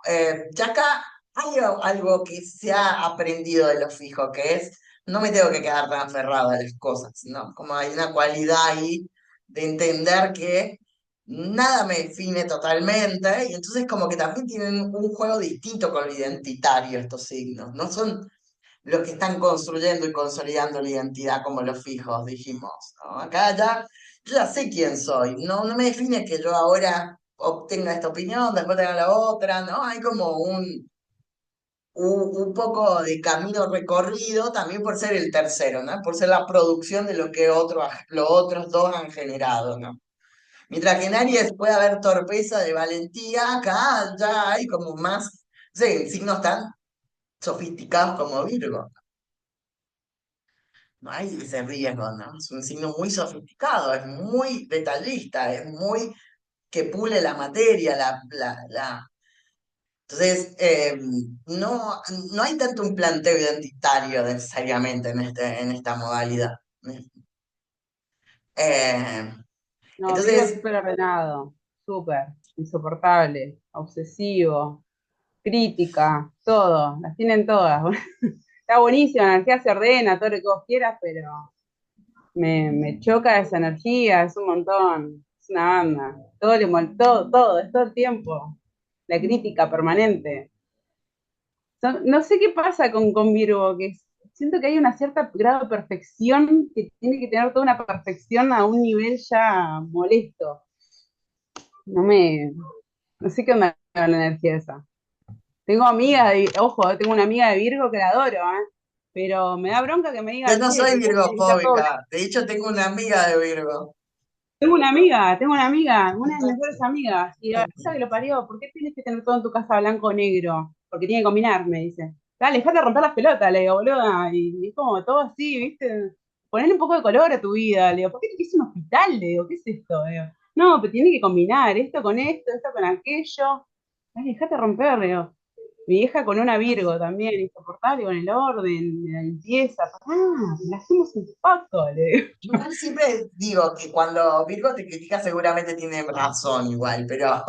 ya acá hay algo que se ha aprendido de lo fijo, que es, no me tengo que quedar tan aferrado a las cosas, ¿no? Como hay una cualidad ahí de entender que nada me define totalmente, y entonces como que también tienen un juego distinto con lo identitario estos signos, no son los que están construyendo y consolidando la identidad como los fijos, dijimos, ¿no? Acá ya, yo ya sé quién soy, no, no me define que yo ahora obtenga esta opinión, después tenga la otra, ¿no? Hay como un poco de camino recorrido también por ser el tercero, ¿no? Por ser la producción de lo que los otros dos han generado, ¿no? Mientras que en Aries puede haber torpeza de valentía, acá ya hay como más, no sé, signos tan sofisticados como Virgo. No hay ese riesgo, ¿no? Es un signo muy sofisticado, es muy detallista, es muy que pule la materia, Entonces, no, no hay tanto un planteo identitario necesariamente en esta modalidad. Eh, No, Virgo es entonces, súper ordenado, súper, insoportable, obsesivo, crítica, todo, las tienen todas. Está buenísima, la energía se ordena, todo lo que vos quieras, pero me choca esa energía, es un montón, es una banda. Todo, es todo el tiempo. La crítica permanente. No sé qué pasa con Virgo, siento que hay una cierta grado de perfección que tiene que tener toda una perfección a un nivel ya molesto. No me, no sé qué onda con la energía esa. Tengo amigas, ojo, tengo una amiga de Virgo que la adoro, ¿eh? Pero me da bronca que me yo diga, no che, soy pero vos tenés que ser todo virgofóbica, de hecho tengo una amiga de Virgo. tengo una de mis mejores amigas, y esa que lo parió, ¿por qué tienes que tener todo en tu casa blanco o negro? Porque tiene que combinar, me dice. dale, dejate de romper las pelotas, le digo, boluda, y es como todo así, ¿viste? Ponerle un poco de color a tu vida, le digo, ¿por qué te quieres un hospital? Le digo, ¿qué es esto? Le digo, no, pero tiene que combinar esto con aquello. Dale, dejate de romper, le digo. Mi hija con una Virgo también, insoportable, con el orden, la limpieza. Le hacemos un pacto, le digo. Igual siempre digo que cuando Virgo te critica seguramente tiene razón igual, pero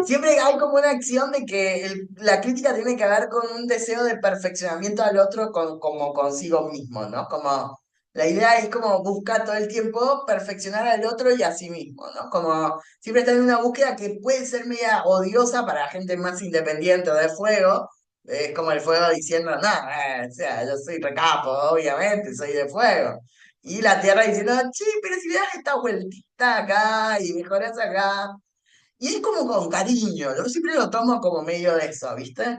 siempre hay como una acción de que la crítica tiene que ver con un deseo de perfeccionamiento al otro como consigo mismo, ¿no? Como la idea es como buscar todo el tiempo perfeccionar al otro y a sí mismo, ¿no? Como siempre está en una búsqueda que puede ser media odiosa para la gente más independiente o de fuego. Es como el fuego diciendo, no, o sea, yo soy recapo, obviamente, soy de fuego. Y la Tierra diciendo, che, pero si le das esta vueltita acá y mejoras acá. Y es como con cariño, yo siempre lo tomo como medio de eso, ¿viste?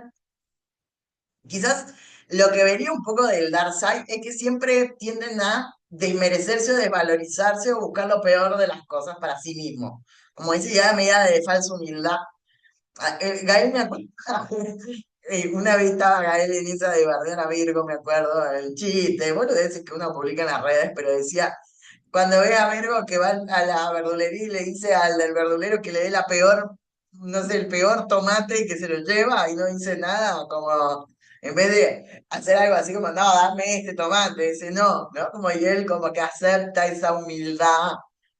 Quizás lo que venía un poco del Dark Side es que siempre tienden a desmerecerse o desvalorizarse o buscar lo peor de las cosas para sí mismo. Como esa idea media de falsa humildad. Gael me acuerdo, una vez estaba Gael en esa de Bardear a Virgo, me acuerdo, el chiste, bueno, de que uno publica en las redes, pero decía, cuando ve a Virgo que va a la verdulería y le dice al del verdulero que le dé la peor, no sé, el peor tomate que se lo lleva y no dice nada, como en vez de hacer algo así como, no, dame este tomate, dice no, ¿no? Como y él como que acepta esa humildad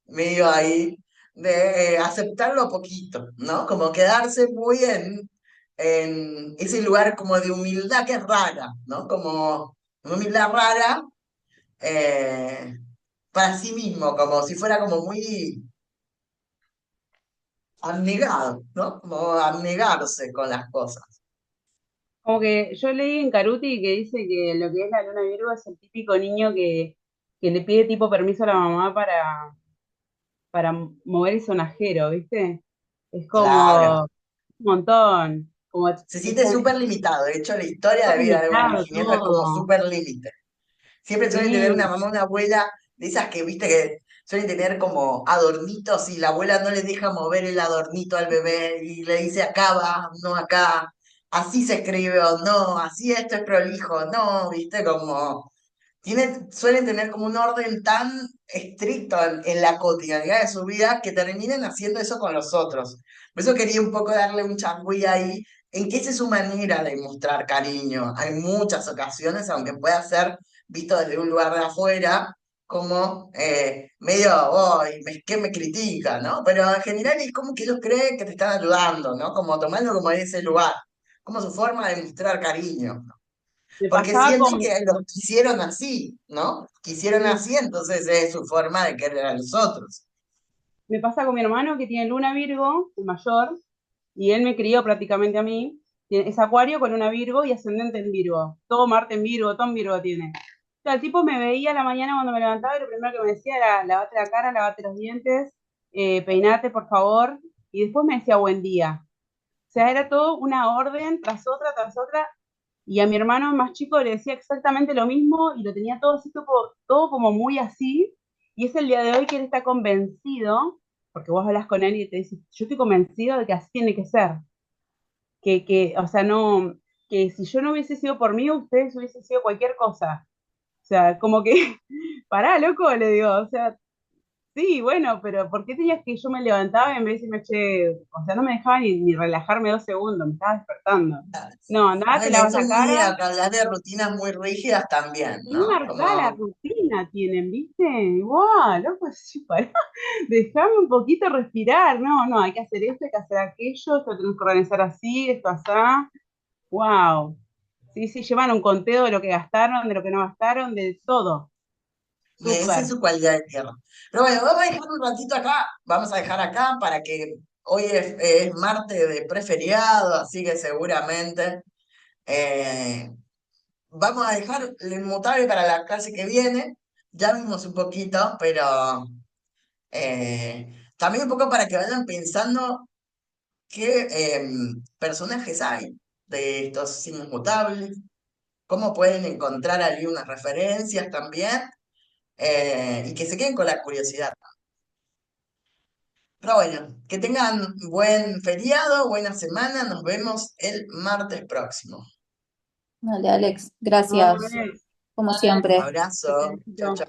medio ahí de aceptarlo poquito, ¿no? Como quedarse muy en ese lugar como de humildad que es rara, ¿no? Como una humildad rara eh, para sí mismo, como si fuera como muy abnegado, ¿no? Como abnegarse con las cosas. Como que yo leí en Caruti que dice que lo que es la luna Virgo es el típico niño que le pide tipo permiso a la mamá para mover el sonajero, ¿viste? Es como Claro. un montón, como Se siente está súper limitado. De hecho, la historia de vida de un limitado virginiano es como todo. súper límite. Siempre suelen tener una Sí, mamá, una abuela, de esas que, viste, que suelen tener como adornitos y la abuela no les deja mover el adornito al bebé y le dice acá va, no acá, así se escribe o no, así esto es prolijo, no, viste, como suelen tener como un orden tan estricto en la cotidianidad de su vida que terminan haciendo eso con los otros. Por eso quería un poco darle un changüí ahí, en que esa es su manera de mostrar cariño. Hay muchas ocasiones, aunque pueda ser visto desde un lugar de afuera, como medio, oh, que me critica, ¿no? Pero en general es como que ellos creen que te están ayudando, ¿no? Como tomarlo como de ese lugar, como su forma de mostrar cariño, me porque pasaba sienten con, que los quisieron así, ¿no? Quisieron sí, así, entonces es su forma de querer a los otros. me pasa con mi hermano que tiene luna Virgo, el mayor, y él me crió prácticamente a mí. Es Acuario con una Virgo y ascendente en Virgo. Todo Marte en Virgo, todo en Virgo tiene. O sea, el tipo me veía a la mañana cuando me levantaba y lo primero que me decía era lavate la cara, lavate los dientes, peinate por favor, y después me decía buen día. O sea, era todo una orden tras otra, y a mi hermano más chico le decía exactamente lo mismo y lo tenía todo así, todo como muy así, y es el día de hoy que él está convencido, porque vos hablas con él y te dice, yo estoy convencido de que así tiene que ser, o sea, no, que si yo no hubiese sido por mí, ustedes hubiesen sido cualquier cosa. O sea, como que, pará, loco, le digo, o sea, sí, bueno, pero ¿por qué tenías que yo me levantaba y en vez de decirme, che, o sea, no me dejaba ni relajarme 2 segundos, me estaba despertando? No, andá, te Bueno, lavas eso la es muy, cara, acá hablar de rutinas muy rígidas también, muy ¿no? marcada la Como, rutina tienen, ¿viste? Igual, loco, sí, pará, déjame un poquito respirar, no, no, hay que hacer esto, hay que hacer aquello, esto lo tenemos que organizar así, esto así, wow. Sí, sí, llevan un conteo de lo que gastaron, de lo que no gastaron, de todo, esa es súper. su cualidad de tierra. Pero bueno, vamos a dejar un ratito acá, vamos a dejar acá para que hoy es martes de preferiado, así que seguramente eh, vamos a dejar el inmutable para la clase que viene. Ya vimos un poquito, pero también un poco para que vayan pensando qué personajes hay de estos signos mutables, cómo pueden encontrar allí unas referencias también, y que se queden con la curiosidad. Pero bueno, que tengan buen feriado, buena semana, nos vemos el martes próximo. Dale, Alex, Nos vemos, gracias, Alex. como siempre. Abrazo. Chau, Besito. chau.